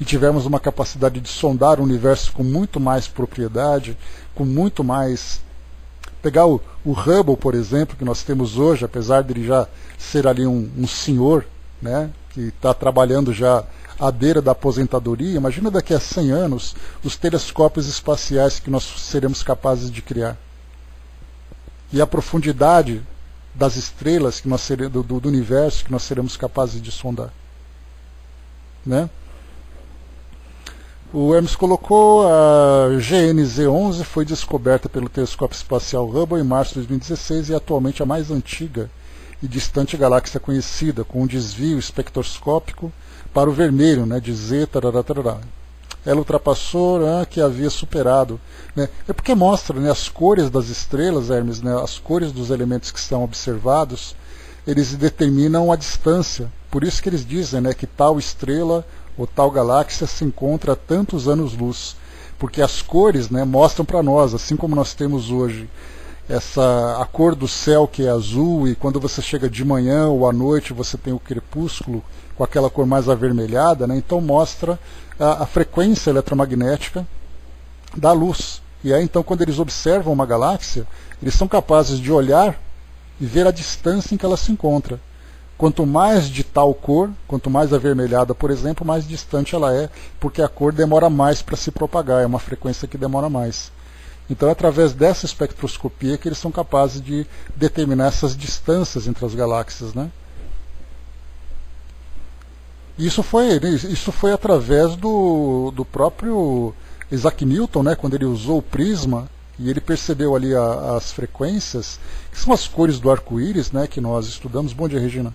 e tivermos uma capacidade de sondar o universo com muito mais propriedade, com muito mais... Pegar o Hubble, por exemplo, que nós temos hoje, apesar de ele já ser ali um senhor, né, que está trabalhando já à beira da aposentadoria, imagina daqui a 100 anos os telescópios espaciais que nós seremos capazes de criar. E a profundidade das estrelas que nós do universo que nós seremos capazes de sondar. Né? O Hermes colocou, a GNZ11 foi descoberta pelo telescópio espacial Hubble em março de 2016 e é atualmente a mais antiga e distante galáxia conhecida, com um desvio espectroscópico para o vermelho, né, de Z, tarará. Ela ultrapassou que havia superado. Né? É porque mostra, né, as cores das estrelas, Hermes, né, as cores dos elementos que são observados, eles determinam a distância. Por isso que eles dizem, né, que tal estrela ou tal galáxia se encontra a tantos anos-luz. Porque as cores, né, mostram para nós, assim como nós temos hoje a cor do céu que é azul, e quando você chega de manhã ou à noite você tem o crepúsculo com aquela cor mais avermelhada, né? Então mostra a frequência eletromagnética da luz. E aí então quando eles observam uma galáxia, eles são capazes de olhar e ver a distância em que ela se encontra. Quanto mais de tal cor, quanto mais avermelhada, por exemplo, mais distante ela é, porque a cor demora mais para se propagar, é uma frequência que demora mais. Então é através dessa espectroscopia que eles são capazes de determinar essas distâncias entre as galáxias, né? Isso foi através do próprio Isaac Newton, né, quando ele usou o prisma e ele percebeu ali as frequências, que são as cores do arco-íris, né, que nós estudamos. Bom dia, Regina.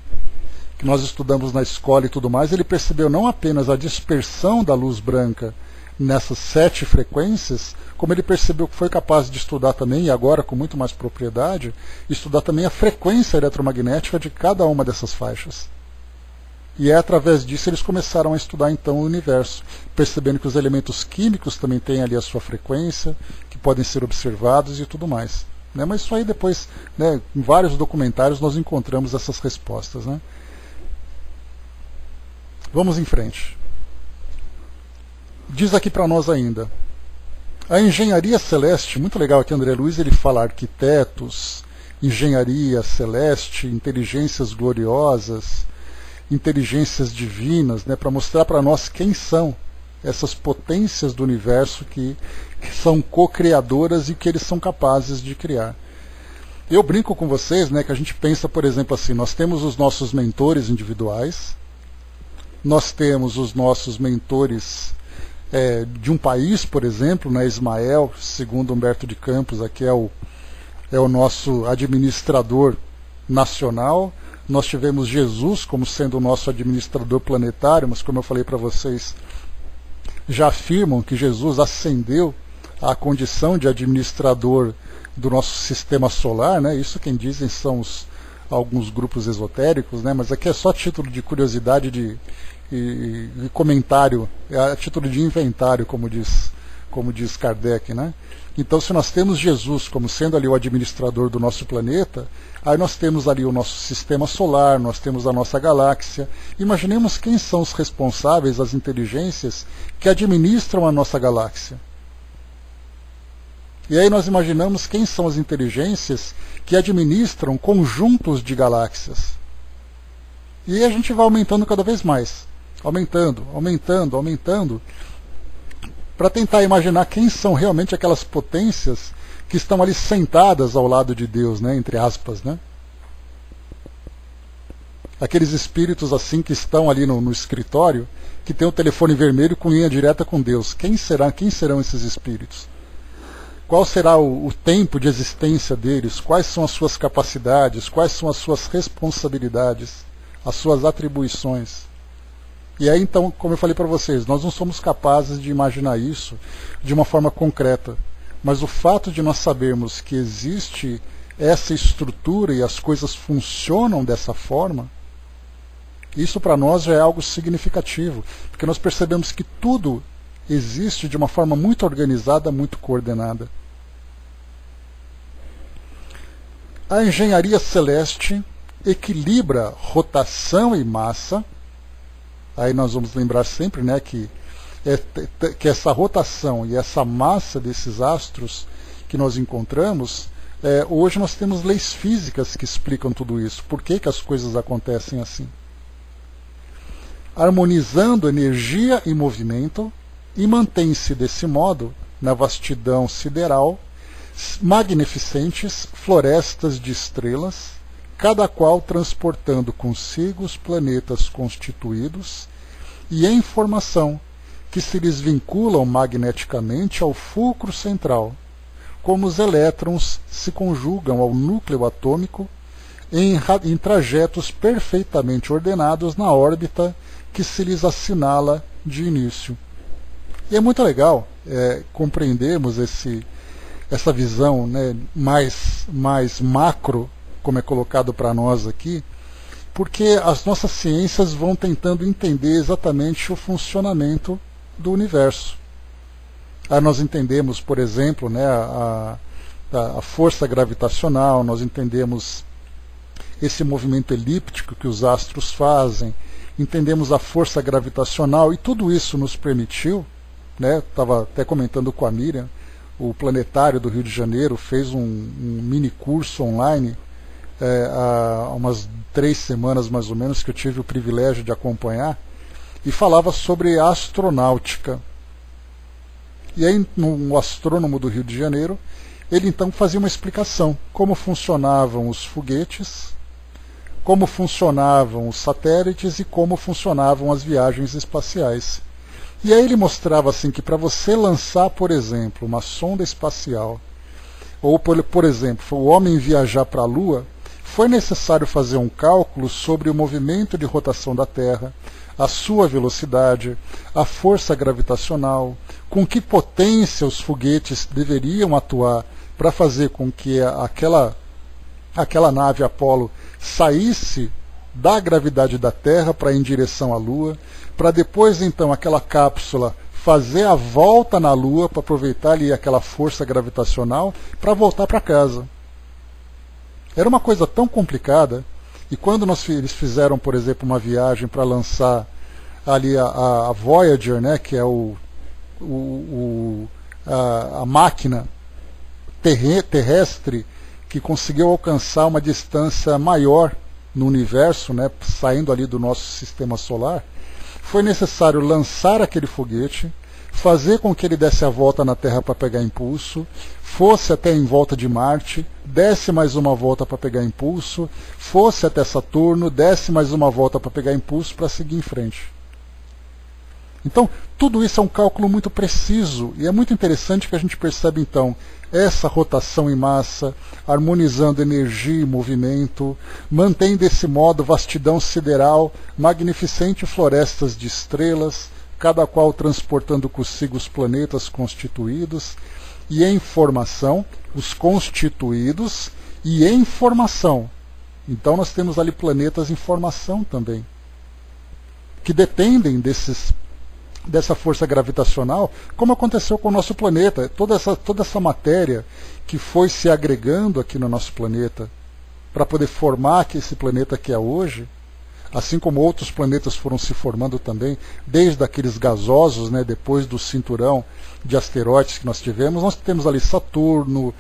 Que nós estudamos na escola e tudo mais. Ele percebeu não apenas a dispersão da luz branca nessas 7 frequências, como ele percebeu que foi capaz de estudar também, e agora com muito mais propriedade, estudar também a frequência eletromagnética de cada uma dessas faixas. E é através disso eles começaram a estudar então o universo, percebendo que os elementos químicos também têm ali a sua frequência, que podem ser observados e tudo mais. Né? Mas isso aí depois, né, em vários documentários nós encontramos essas respostas. Né? Vamos em frente. Diz aqui para nós ainda, a engenharia celeste, muito legal aqui André Luiz, ele fala arquitetos, engenharia celeste, inteligências gloriosas, inteligências divinas, né, para mostrar para nós quem são essas potências do universo que são co-criadoras e que eles são capazes de criar. Eu brinco com vocês, né, que a gente pensa, por exemplo, assim, nós temos os nossos mentores individuais, nós temos os nossos mentores de um país, por exemplo, né, Ismael, segundo Humberto de Campos, aqui é o nosso administrador nacional. Nós tivemos Jesus como sendo o nosso administrador planetário, mas como eu falei para vocês, já afirmam que Jesus ascendeu à condição de administrador do nosso sistema solar, né? Isso quem dizem são alguns grupos esotéricos, né? Mas aqui é só título de curiosidade e comentário, a título de inventário, como diz Kardec, né? Então, se nós temos Jesus como sendo ali o administrador do nosso planeta, aí nós temos ali o nosso sistema solar, nós temos a nossa galáxia. Imaginemos quem são os responsáveis, as inteligências que administram a nossa galáxia. E aí nós imaginamos quem são as inteligências que administram conjuntos de galáxias. E aí a gente vai aumentando cada vez mais. Aumentando, para tentar imaginar quem são realmente aquelas potências que estão ali sentadas ao lado de Deus, né, entre aspas, né? Aqueles espíritos assim que estão ali no escritório, que tem o telefone vermelho com linha direta com Deus. Quem serão esses espíritos? Qual será o tempo de existência deles? Quais são as suas capacidades? Quais são as suas responsabilidades? As suas atribuições? E aí, então, como eu falei para vocês, nós não somos capazes de imaginar isso de uma forma concreta. Mas o fato de nós sabermos que existe essa estrutura e as coisas funcionam dessa forma, isso para nós já é algo significativo. Porque nós percebemos que tudo existe de uma forma muito organizada, muito coordenada. A engenharia celeste equilibra rotação e massa. Aí nós vamos lembrar sempre, né, que essa rotação e essa massa desses astros que nós encontramos, hoje nós temos leis físicas que explicam tudo isso. Por que as coisas acontecem assim? Harmonizando energia e movimento, e mantém-se desse modo, na vastidão sideral, magnificentes florestas de estrelas, cada qual transportando consigo os planetas constituídos e a informação que se lhes vinculam magneticamente ao fulcro central, como os elétrons se conjugam ao núcleo atômico em trajetos perfeitamente ordenados na órbita que se lhes assinala de início. E é muito legal compreendermos essa visão, né, mais macro, como é colocado para nós aqui, porque as nossas ciências vão tentando entender exatamente o funcionamento do universo. Aí nós entendemos, por exemplo, né, a força gravitacional, nós entendemos esse movimento elíptico que os astros fazem, entendemos a força gravitacional, e tudo isso nos permitiu, né, estava até comentando com a Miriam, o Planetário do Rio de Janeiro fez um mini curso online há umas 3 semanas mais ou menos, que eu tive o privilégio de acompanhar, e falava sobre astronáutica. E aí, no astrônomo do Rio de Janeiro, ele então fazia uma explicação, como funcionavam os foguetes, como funcionavam os satélites e como funcionavam as viagens espaciais. E aí ele mostrava assim que para você lançar, por exemplo, uma sonda espacial, ou por exemplo, o homem viajar para a Lua, foi necessário fazer um cálculo sobre o movimento de rotação da Terra, a sua velocidade, a força gravitacional, com que potência os foguetes deveriam atuar para fazer com que aquela nave Apollo saísse da gravidade da Terra para ir em direção à Lua, para depois então aquela cápsula fazer a volta na Lua para aproveitar ali aquela força gravitacional para voltar para casa. Era uma coisa tão complicada, e quando eles fizeram, por exemplo, uma viagem para lançar ali a Voyager, né, que é a máquina terrestre que conseguiu alcançar uma distância maior no universo, né, saindo ali do nosso sistema solar, foi necessário lançar aquele foguete, fazer com que ele desse a volta na Terra para pegar impulso, fosse até em volta de Marte, desse mais uma volta para pegar impulso, fosse até Saturno, desse mais uma volta para pegar impulso para seguir em frente. Então, tudo isso é um cálculo muito preciso e é muito interessante que a gente percebe, então, essa rotação em massa, harmonizando energia e movimento, mantém desse modo vastidão sideral, magnificente florestas de estrelas, cada qual transportando consigo os planetas constituídos, e em formação, os constituídos, e em formação. Então nós temos ali planetas em formação também, que dependem dessa força gravitacional, como aconteceu com o nosso planeta. Toda essa matéria que foi se agregando aqui no nosso planeta para poder formar esse planeta que é hoje, assim como outros planetas foram se formando também, desde aqueles gasosos, né, depois do cinturão de asteroides que nós tivemos, nós temos ali Saturno,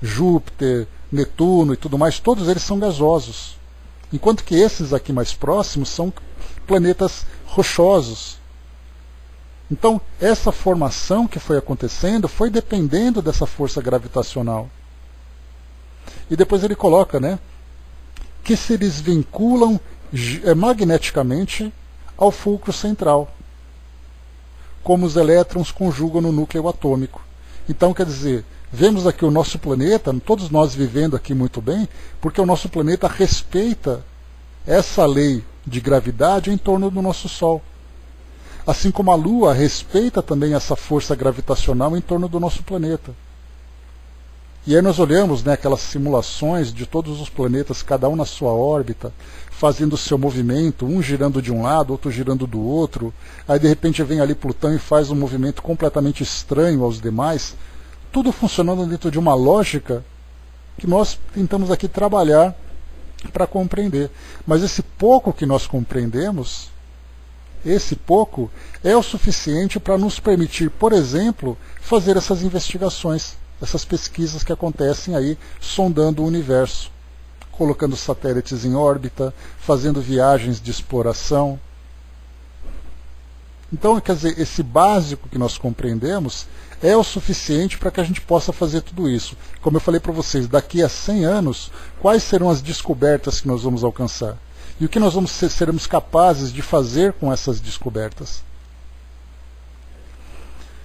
Júpiter, Netuno e tudo mais, todos eles são gasosos. Enquanto que esses aqui mais próximos são planetas rochosos. Então, essa formação que foi acontecendo foi dependendo dessa força gravitacional. E depois ele coloca, né, que se eles vinculam magneticamente ao fulcro central, como os elétrons conjugam no núcleo atômico. Então, quer dizer, vemos aqui o nosso planeta, todos nós vivendo aqui muito bem, porque o nosso planeta respeita essa lei de gravidade em torno do nosso Sol. Assim como a Lua respeita também essa força gravitacional em torno do nosso planeta. E aí nós olhamos, né, aquelas simulações de todos os planetas, cada um na sua órbita, fazendo o seu movimento, um girando de um lado, outro girando do outro. Aí de repente vem ali Plutão e faz um movimento completamente estranho aos demais. Tudo funcionando dentro de uma lógica que nós tentamos aqui trabalhar para compreender. Mas esse pouco que nós compreendemos, esse pouco é o suficiente para nos permitir, por exemplo, fazer essas investigações, essas pesquisas que acontecem aí, sondando o universo, colocando satélites em órbita, fazendo viagens de exploração. Então, quer dizer, esse básico que nós compreendemos é o suficiente para que a gente possa fazer tudo isso. Como eu falei para vocês, daqui a 100 anos, quais serão as descobertas que nós vamos alcançar? E o que nós seremos capazes de fazer com essas descobertas?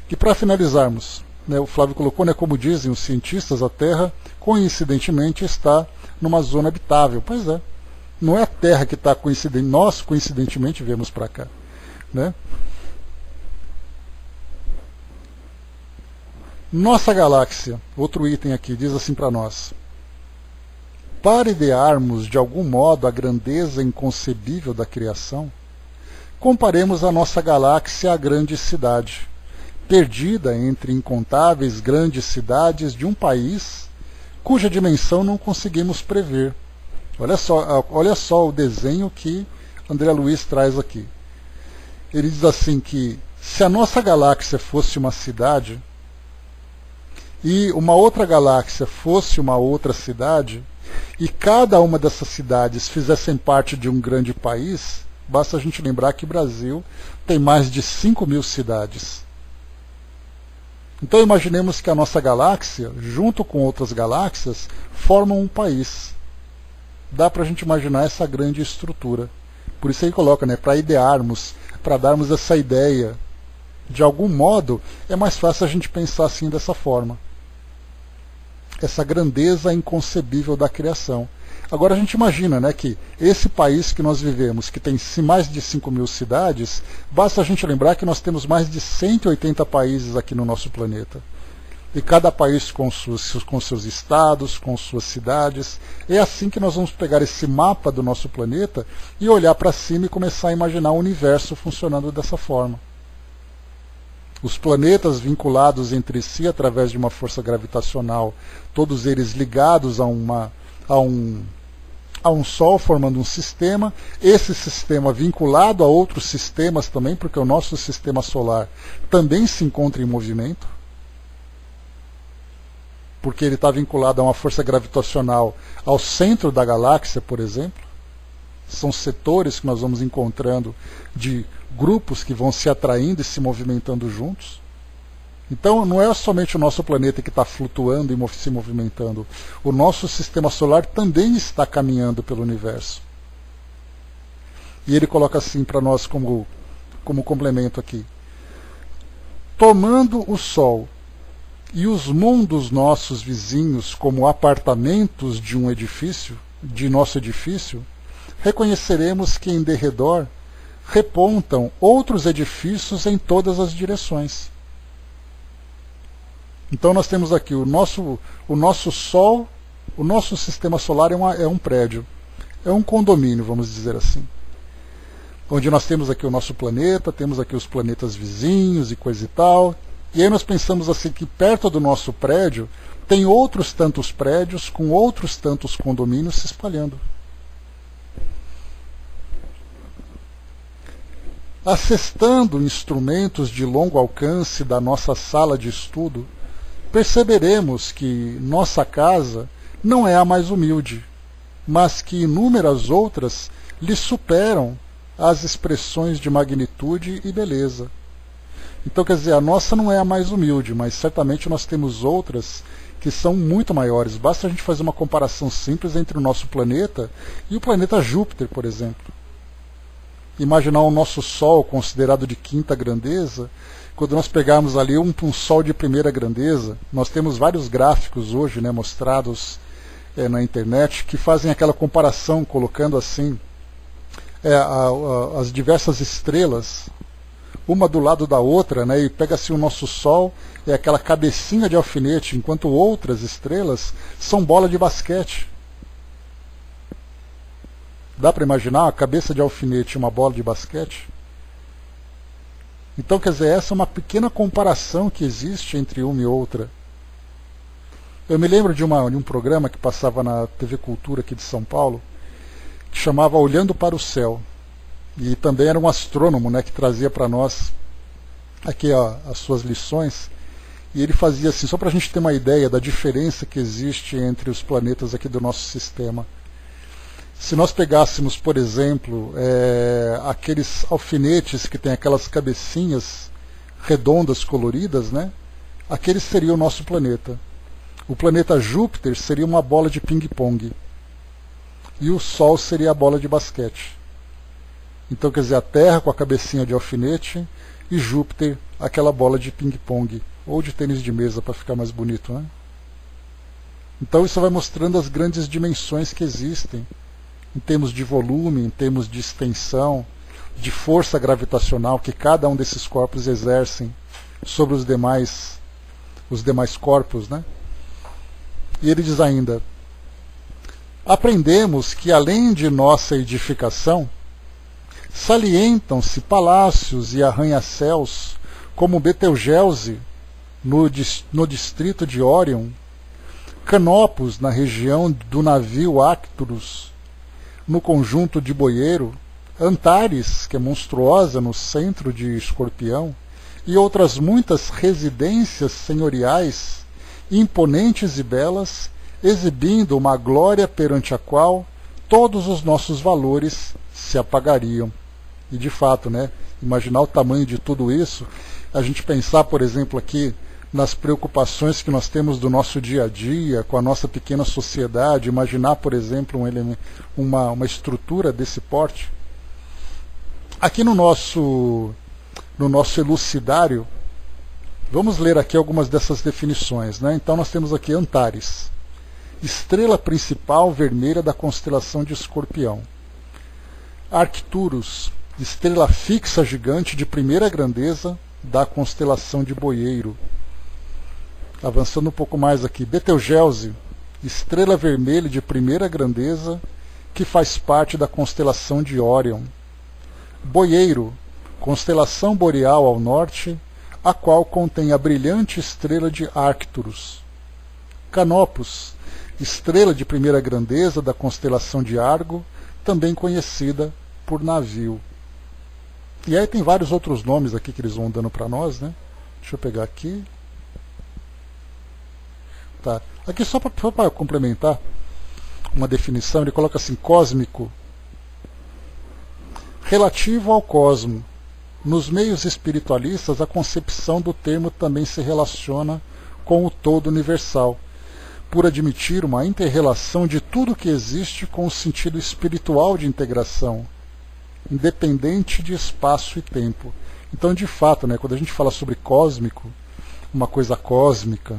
E para finalizarmos, né, o Flávio colocou, né, como dizem os cientistas, a Terra, coincidentemente, está numa zona habitável. Pois é, não é a Terra que está coincidente, nós coincidentemente viemos para cá, né? Nossa galáxia, outro item aqui, diz assim para nós: para idearmos de algum modo a grandeza inconcebível da criação, comparemos a nossa galáxia à grande cidade, perdida entre incontáveis grandes cidades de um país cuja dimensão não conseguimos prever. Olha só o desenho que André Luiz traz aqui. Ele diz assim que se a nossa galáxia fosse uma cidade e uma outra galáxia fosse uma outra cidade, e cada uma dessas cidades fizessem parte de um grande país, basta a gente lembrar que o Brasil tem mais de 5.000 cidades. Então imaginemos que a nossa galáxia, junto com outras galáxias, formam um país. Dá para a gente imaginar essa grande estrutura. Por isso ele coloca, né, para idearmos, para darmos essa ideia. De algum modo, é mais fácil a gente pensar assim dessa forma. Essa grandeza inconcebível da criação. Agora a gente imagina, né, que esse país que nós vivemos, que tem mais de 5.000 cidades, basta a gente lembrar que nós temos mais de 180 países aqui no nosso planeta. E cada país com seus estados, com suas cidades. É assim que nós vamos pegar esse mapa do nosso planeta e olhar para cima e começar a imaginar o universo funcionando dessa forma. Os planetas vinculados entre si através de uma força gravitacional, todos eles ligados a um Sol, formando um sistema, esse sistema vinculado a outros sistemas também, porque o nosso sistema solar também se encontra em movimento, porque ele está vinculado a uma força gravitacional ao centro da galáxia, por exemplo. são setores que nós vamos encontrando de grupos que vão se atraindo e se movimentando juntos. Então não é somente o nosso planeta que está flutuando e se movimentando. O nosso sistema solar também está caminhando pelo universo. E ele coloca assim para nós como complemento aqui. Tomando o Sol e os mundos nossos vizinhos como apartamentos de um edifício, de nosso edifício, reconheceremos que em derredor repontam outros edifícios em todas as direções. Então nós temos aqui o nosso Sol, o nosso sistema solar é um prédio, é um condomínio, vamos dizer assim. Onde nós temos aqui o nosso planeta, temos aqui os planetas vizinhos e coisa e tal. E aí nós pensamos assim que perto do nosso prédio tem outros tantos prédios com outros tantos condomínios se espalhando. Acessando instrumentos de longo alcance da nossa sala de estudo, perceberemos que nossa casa não é a mais humilde, mas que inúmeras outras lhe superam as expressões de magnitude e beleza. Então, quer dizer, a nossa não é a mais humilde, mas certamente nós temos outras que são muito maiores. Basta a gente fazer uma comparação simples entre o nosso planeta e o planeta Júpiter, por exemplo. Imaginar o nosso Sol considerado de quinta grandeza, quando nós pegarmos ali um Sol de primeira grandeza, nós temos vários gráficos hoje, né, mostrados na internet, que fazem aquela comparação, colocando assim as diversas estrelas, uma do lado da outra, né, e pega-se o nosso Sol, é aquela cabecinha de alfinete, enquanto outras estrelas são bola de basquete. Dá para imaginar a cabeça de alfinete e uma bola de basquete? Então, quer dizer, essa é uma pequena comparação que existe entre uma e outra. Eu me lembro de um programa que passava na TV Cultura aqui de São Paulo, que chamava Olhando para o Céu. E também era um astrônomo, né, que trazia para nós aqui as suas lições. E ele fazia assim, só para a gente ter uma ideia da diferença que existe entre os planetas aqui do nosso sistema. Se nós pegássemos, por exemplo, aqueles alfinetes que tem aquelas cabecinhas redondas coloridas, né, aquele seria o nosso planeta. O planeta Júpiter seria uma bola de ping-pong. E o Sol seria a bola de basquete. Então, quer dizer, a Terra com a cabecinha de alfinete e Júpiter aquela bola de ping-pong, ou de tênis de mesa, para ficar mais bonito, né? Então isso vai mostrando as grandes dimensões que existem, em termos de volume, em termos de extensão, de força gravitacional que cada um desses corpos exercem sobre os demais corpos, né? E ele diz ainda: aprendemos que, além de nossa edificação, salientam-se palácios e arranha-céus, como Betelgeuse, no distrito de Órion, Canopus, na região do navio Arcturus, no conjunto de Boieiro, Antares, que é monstruosa, no centro de Escorpião, e outras muitas residências senhoriais, imponentes e belas, exibindo uma glória perante a qual todos os nossos valores se apagariam. E de fato, né, imaginar o tamanho de tudo isso, a gente pensar, por exemplo, aqui nas preocupações que nós temos do nosso dia a dia, com a nossa pequena sociedade, imaginar, por exemplo, uma estrutura desse porte. Aqui no nosso elucidário, vamos ler aqui algumas dessas definições, né? Então nós temos aqui Antares, estrela principal vermelha da constelação de Escorpião. Arcturus, estrela fixa gigante de primeira grandeza da constelação de Boieiro. Avançando um pouco mais aqui, Betelgeuse, estrela vermelha de primeira grandeza que faz parte da constelação de Órion. Boieiro, constelação boreal ao norte, a qual contém a brilhante estrela de Arcturus. Canopus, estrela de primeira grandeza da constelação de Argo, também conhecida por navio. E aí tem vários outros nomes aqui que eles vão dando para nós, né? Deixa eu pegar aqui. Tá. Aqui só para complementar uma definição, ele coloca assim: cósmico, Relativo ao cosmo. Nos meios espiritualistas, a concepção do termo também se relaciona com o todo universal, por admitir uma inter-relação de tudo que existe com o sentido espiritual de integração, independente de espaço e tempo. Então, de fato, quando a gente fala sobre cósmico, uma coisa cósmica,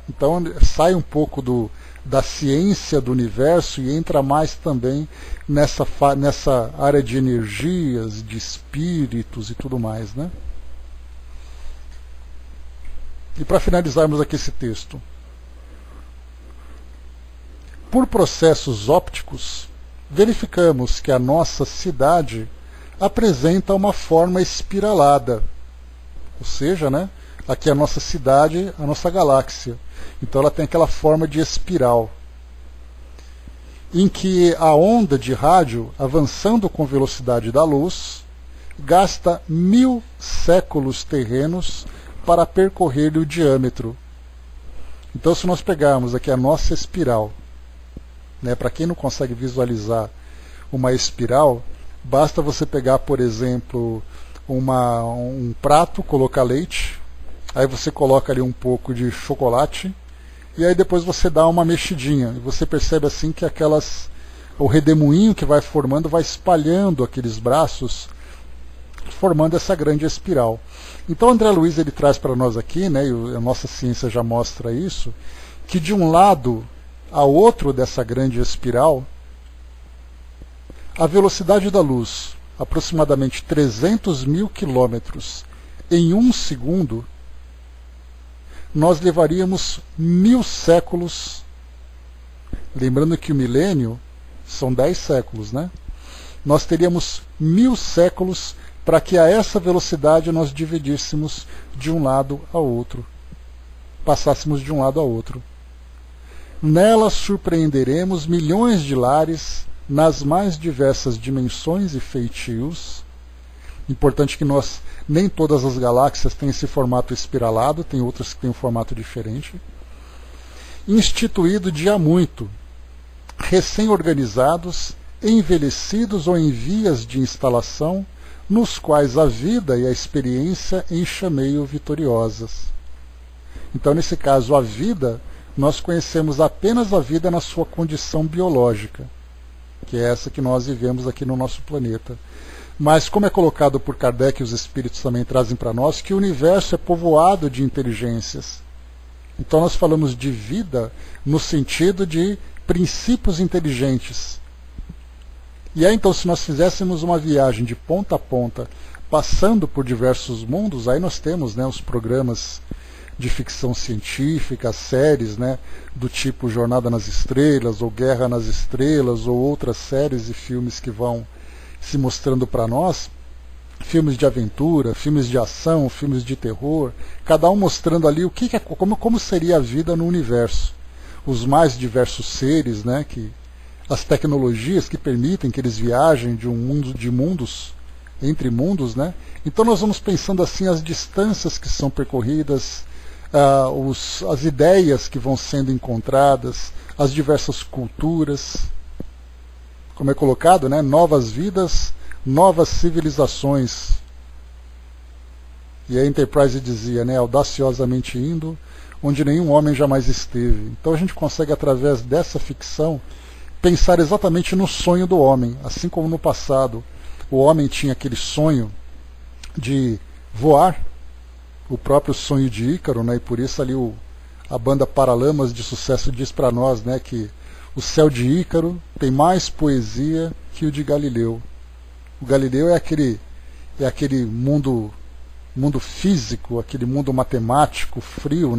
então sai um pouco da ciência do universo e entra mais também nessa área de energias, de espíritos e tudo mais, E para finalizarmos aqui esse texto, por processos ópticos, verificamos que a nossa cidade apresenta uma forma espiralada, ou seja, aqui a nossa cidade, a nossa galáxia. Então ela tem aquela forma de espiral, em que a onda de rádio, avançando com velocidade da luz, gasta 1000 séculos terrenos para percorrer o diâmetro. Então, se nós pegarmos aqui a nossa espiral, para quem não consegue visualizar uma espiral, basta você pegar, por exemplo, um prato, colocar leite, aí você coloca ali um pouco de chocolate, e aí depois você dá uma mexidinha, e você percebe assim que o redemoinho que vai formando, vai espalhando aqueles braços, formando essa grande espiral. Então André Luiz ele traz para nós aqui, e a nossa ciência já mostra isso, que de um lado ao outro dessa grande espiral, a velocidade da luz, aproximadamente 300 mil quilômetros em 1 segundo, nós levaríamos 1000 séculos, lembrando que o milênio são 10 séculos, Nós teríamos 1000 séculos para que a essa velocidade nós dividíssemos de um lado ao outro, passássemos de um lado ao outro. Nela surpreenderemos milhões de lares nas mais diversas dimensões e feitios. Importante que nem todas as galáxias têm esse formato espiralado, tem outras que têm um formato diferente. Instituído de há muito, recém-organizados, envelhecidos ou em vias de instalação, nos quais a vida e a experiência enxameio vitoriosas. Então, nesse caso, a vida, nós conhecemos apenas a vida na sua condição biológica, que é essa que nós vivemos aqui no nosso planeta. Mas, como é colocado por Kardec e os espíritos também trazem para nós, que o universo é povoado de inteligências. Então nós falamos de vida no sentido de princípios inteligentes. E aí então, se nós fizéssemos uma viagem de ponta a ponta, passando por diversos mundos, aí nós temos os programas de ficção científica, as séries do tipo Jornada nas Estrelas, ou Guerra nas Estrelas, ou outras séries e filmes que vão se mostrando para nós, filmes de aventura, filmes de ação, filmes de terror, cada um mostrando ali como seria a vida no universo. Os mais diversos seres, as tecnologias que permitem que eles viajem entre mundos, Então nós vamos pensando assim as distâncias que são percorridas, as ideias que vão sendo encontradas, as diversas culturas, como é colocado, novas vidas, novas civilizações. E a Enterprise dizia, audaciosamente indo onde nenhum homem jamais esteve. Então a gente consegue, através dessa ficção, pensar exatamente no sonho do homem. Assim como no passado o homem tinha aquele sonho de voar, o próprio sonho de Ícaro, e por isso ali a banda Paralamas de Sucesso diz para nós que o céu de Ícaro tem mais poesia que o de Galileu. O Galileu é aquele mundo físico, aquele mundo matemático, frio,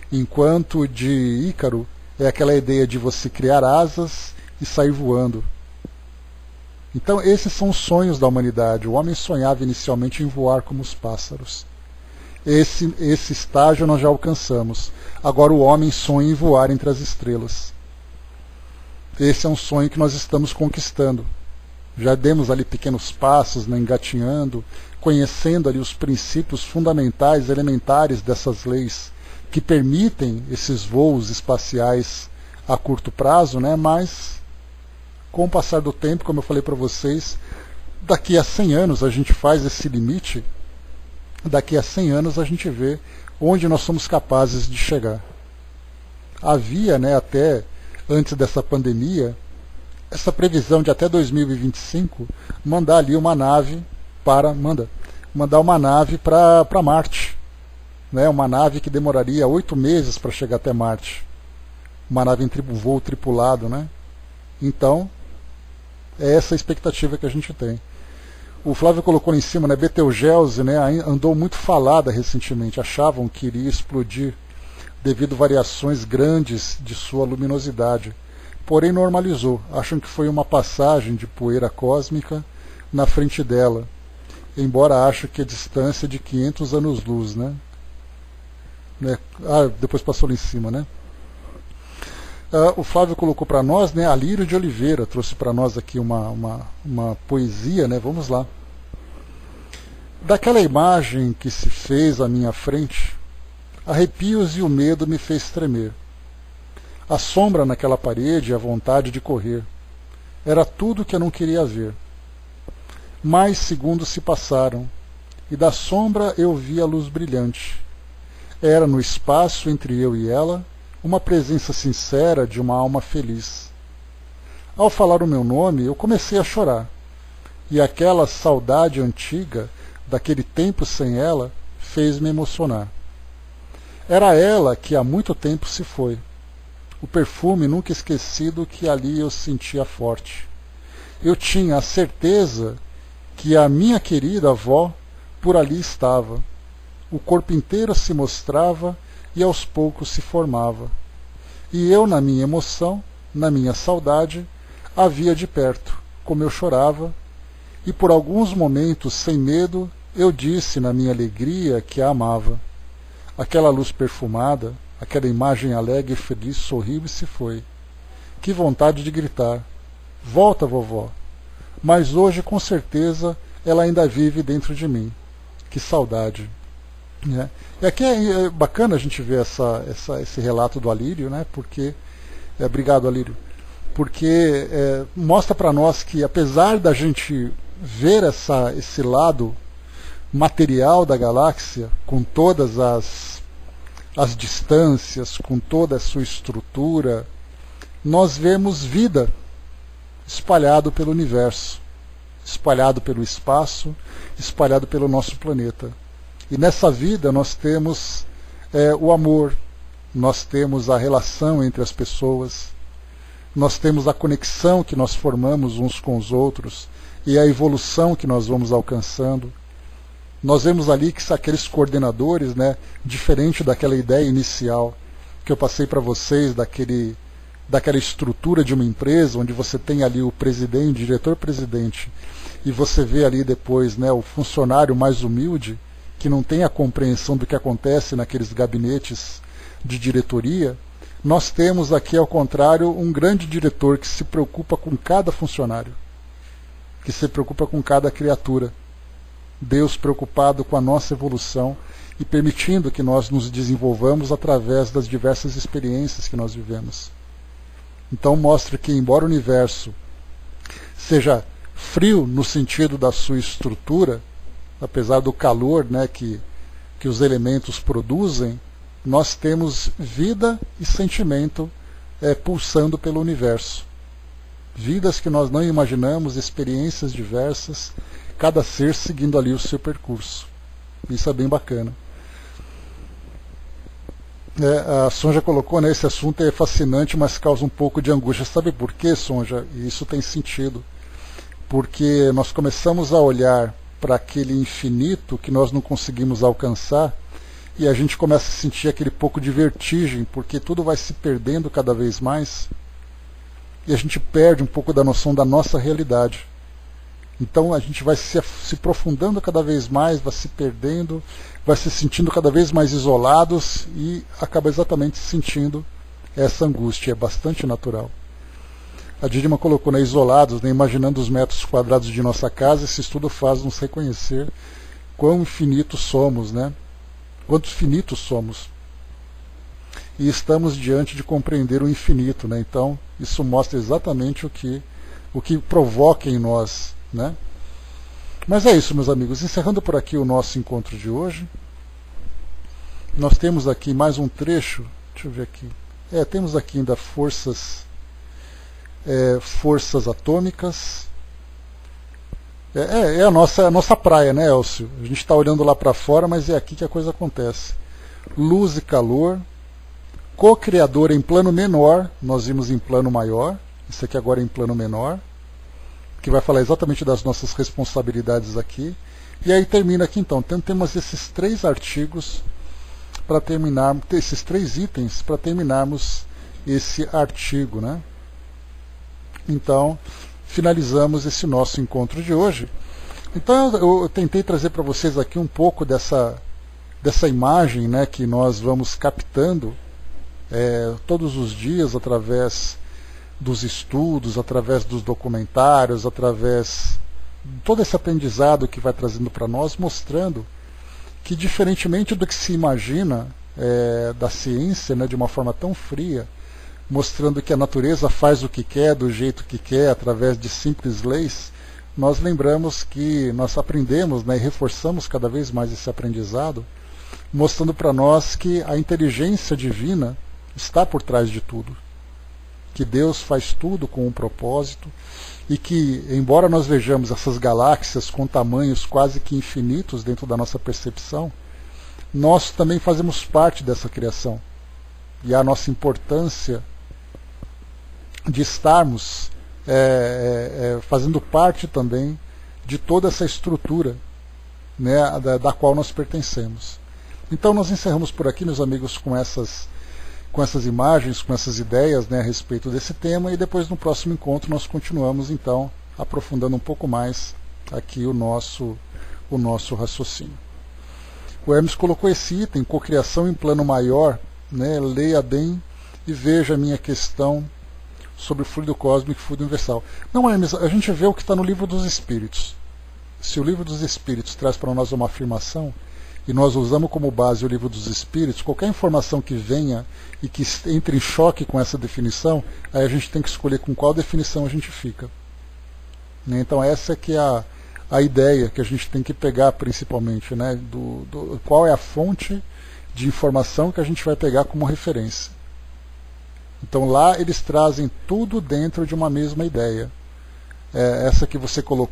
enquanto o de Ícaro é aquela ideia de você criar asas e sair voando. Então esses são os sonhos da humanidade. O homem sonhava inicialmente em voar como os pássaros. Esse estágio nós já alcançamos. Agora o homem sonha em voar entre as estrelas. Esse é um sonho que nós estamos conquistando. Já demos ali pequenos passos, engatinhando, conhecendo ali os princípios fundamentais, elementares dessas leis que permitem esses voos espaciais a curto prazo, mas com o passar do tempo, como eu falei para vocês, daqui a 100 anos a gente faz esse limite, daqui a 100 anos a gente vê onde nós somos capazes de chegar. Havia, né, até antes dessa pandemia, essa previsão de até 2025 mandar ali uma nave mandar uma nave para Marte, né, uma nave que demoraria 8 meses para chegar até Marte, uma nave em voo tripulado, né? Então é essa a expectativa que a gente tem. O Flávio colocou lá em cima, né, Betelgeuse, né, andou muito falada recentemente, achavam que iria explodir devido a variações grandes de sua luminosidade, porém normalizou, acham que foi uma passagem de poeira cósmica na frente dela, embora acho que a distância é de 500 anos-luz, né? Depois passou lá em cima, né? O Flávio colocou para nós, né, Alírio de Oliveira, trouxe para nós aqui uma poesia, né? Vamos lá. Daquela imagem que se fez à minha frente, arrepios e o medo me fez tremer. A sombra naquela parede e a vontade de correr. Era tudo que eu não queria ver. Mais segundos se passaram, e da sombra eu vi a luz brilhante. Era no espaço entre eu e ela, uma presença sincera de uma alma feliz. Ao falar o meu nome, eu comecei a chorar, e aquela saudade antiga, daquele tempo sem ela, fez-me emocionar. Era ela que há muito tempo se foi. O perfume nunca esquecido que ali eu sentia forte. Eu tinha a certeza que a minha querida avó por ali estava. O corpo inteiro se mostrava e aos poucos se formava. E eu, na minha emoção, na minha saudade, a via de perto, como eu chorava, e por alguns momentos, sem medo, eu disse na minha alegria que a amava. Aquela luz perfumada, aquela imagem alegre e feliz sorriu e se foi. Que vontade de gritar: volta, vovó! Mas hoje, com certeza, ela ainda vive dentro de mim. Que saudade! Né? E aqui é bacana a gente ver esse relato do Alírio, né? Porque, obrigado, Alírio, porque mostra para nós que, apesar da gente ver esse lado material da galáxia, com todas as distâncias, com toda a sua estrutura, nós vemos vida espalhado pelo universo, espalhado pelo espaço, espalhado pelo nosso planeta. E nessa vida nós temos o amor, nós temos a relação entre as pessoas, nós temos a conexão que nós formamos uns com os outros e a evolução que nós vamos alcançando. Nós vemos ali que aqueles coordenadores, né, diferente daquela ideia inicial que eu passei para vocês, daquela estrutura de uma empresa, onde você tem ali o presidente, o diretor-presidente, e você vê ali depois, né, o funcionário mais humilde, que não tem a compreensão do que acontece naqueles gabinetes de diretoria. Nós temos aqui, ao contrário, um grande diretor que se preocupa com cada funcionário, que se preocupa com cada criatura. Deus preocupado com a nossa evolução e permitindo que nós nos desenvolvamos através das diversas experiências que nós vivemos. Então mostra que, embora o universo seja frio no sentido da sua estrutura, apesar do calor, né, que os elementos produzem, nós temos vida e sentimento pulsando pelo universo. Vidas que nós não imaginamos, experiências diversas, cada ser seguindo ali o seu percurso. Isso é bem bacana. A Sonja colocou, né, esse assunto é fascinante, mas causa um pouco de angústia. Sabe por quê, Sonja? E isso tem sentido. Porque nós começamos a olhar para aquele infinito que nós não conseguimos alcançar e a gente começa a sentir aquele pouco de vertigem, porque tudo vai se perdendo cada vez mais e a gente perde um pouco da noção da nossa realidade. Então a gente vai se aprofundando cada vez mais, vai se perdendo, vai se sentindo cada vez mais isolados e acaba exatamente sentindo essa angústia. É bastante natural. A Didima colocou, né, isolados, né, imaginando os metros quadrados de nossa casa. Esse estudo faz nos reconhecer quão infinitos somos, né? Quantos finitos somos. E estamos diante de compreender o infinito, né? Então isso mostra exatamente o que provoca em nós, né, Mas é isso, meus amigos. Encerrando por aqui o nosso encontro de hoje. Nós temos aqui mais um trecho. Deixa eu ver aqui. Temos aqui ainda forças atômicas. É a nossa praia, né, Elcio? A gente está olhando lá para fora, mas é aqui que a coisa acontece. Luz e calor. Co-criador em plano menor. Nós vimos em plano maior. Isso aqui agora é em plano menor, que vai falar exatamente das nossas responsabilidades aqui. E aí termina aqui então. Temos esses 3 artigos para terminar, esses 3 itens para terminarmos esse artigo, né? Então, finalizamos esse nosso encontro de hoje. Então eu tentei trazer para vocês aqui um pouco dessa imagem, né, que nós vamos captando todos os dias através dos estudos, através dos documentários, através de todo esse aprendizado que vai trazendo para nós, mostrando que, diferentemente do que se imagina da ciência, né, de uma forma tão fria, mostrando que a natureza faz o que quer, do jeito que quer, através de simples leis, nós lembramos que nós aprendemos, né, e reforçamos cada vez mais esse aprendizado, mostrando para nós que a inteligência divina está por trás de tudo. Que Deus faz tudo com um propósito e que, embora nós vejamos essas galáxias com tamanhos quase que infinitos dentro da nossa percepção, nós também fazemos parte dessa criação. E a nossa importância de estarmos fazendo parte também de toda essa estrutura, né, da qual nós pertencemos. Então nós encerramos por aqui, meus amigos, com essas imagens, com essas ideias, né, a respeito desse tema, e depois no próximo encontro nós continuamos então aprofundando um pouco mais aqui o nosso raciocínio. O Hermes colocou esse item, cocriação em plano maior, né, leia bem e veja a minha questão sobre o fluido cósmico e fluido universal. Não, Hermes, a gente vê o que está no livro dos Espíritos. Se o livro dos Espíritos traz para nós uma afirmação, e nós usamos como base o livro dos Espíritos, qualquer informação que venha e que entre em choque com essa definição, aí a gente tem que escolher com qual definição a gente fica. Então essa que é a ideia que a gente tem que pegar principalmente, né, qual é a fonte de informação que a gente vai pegar como referência. Então lá eles trazem tudo dentro de uma mesma ideia. Essa que você colocou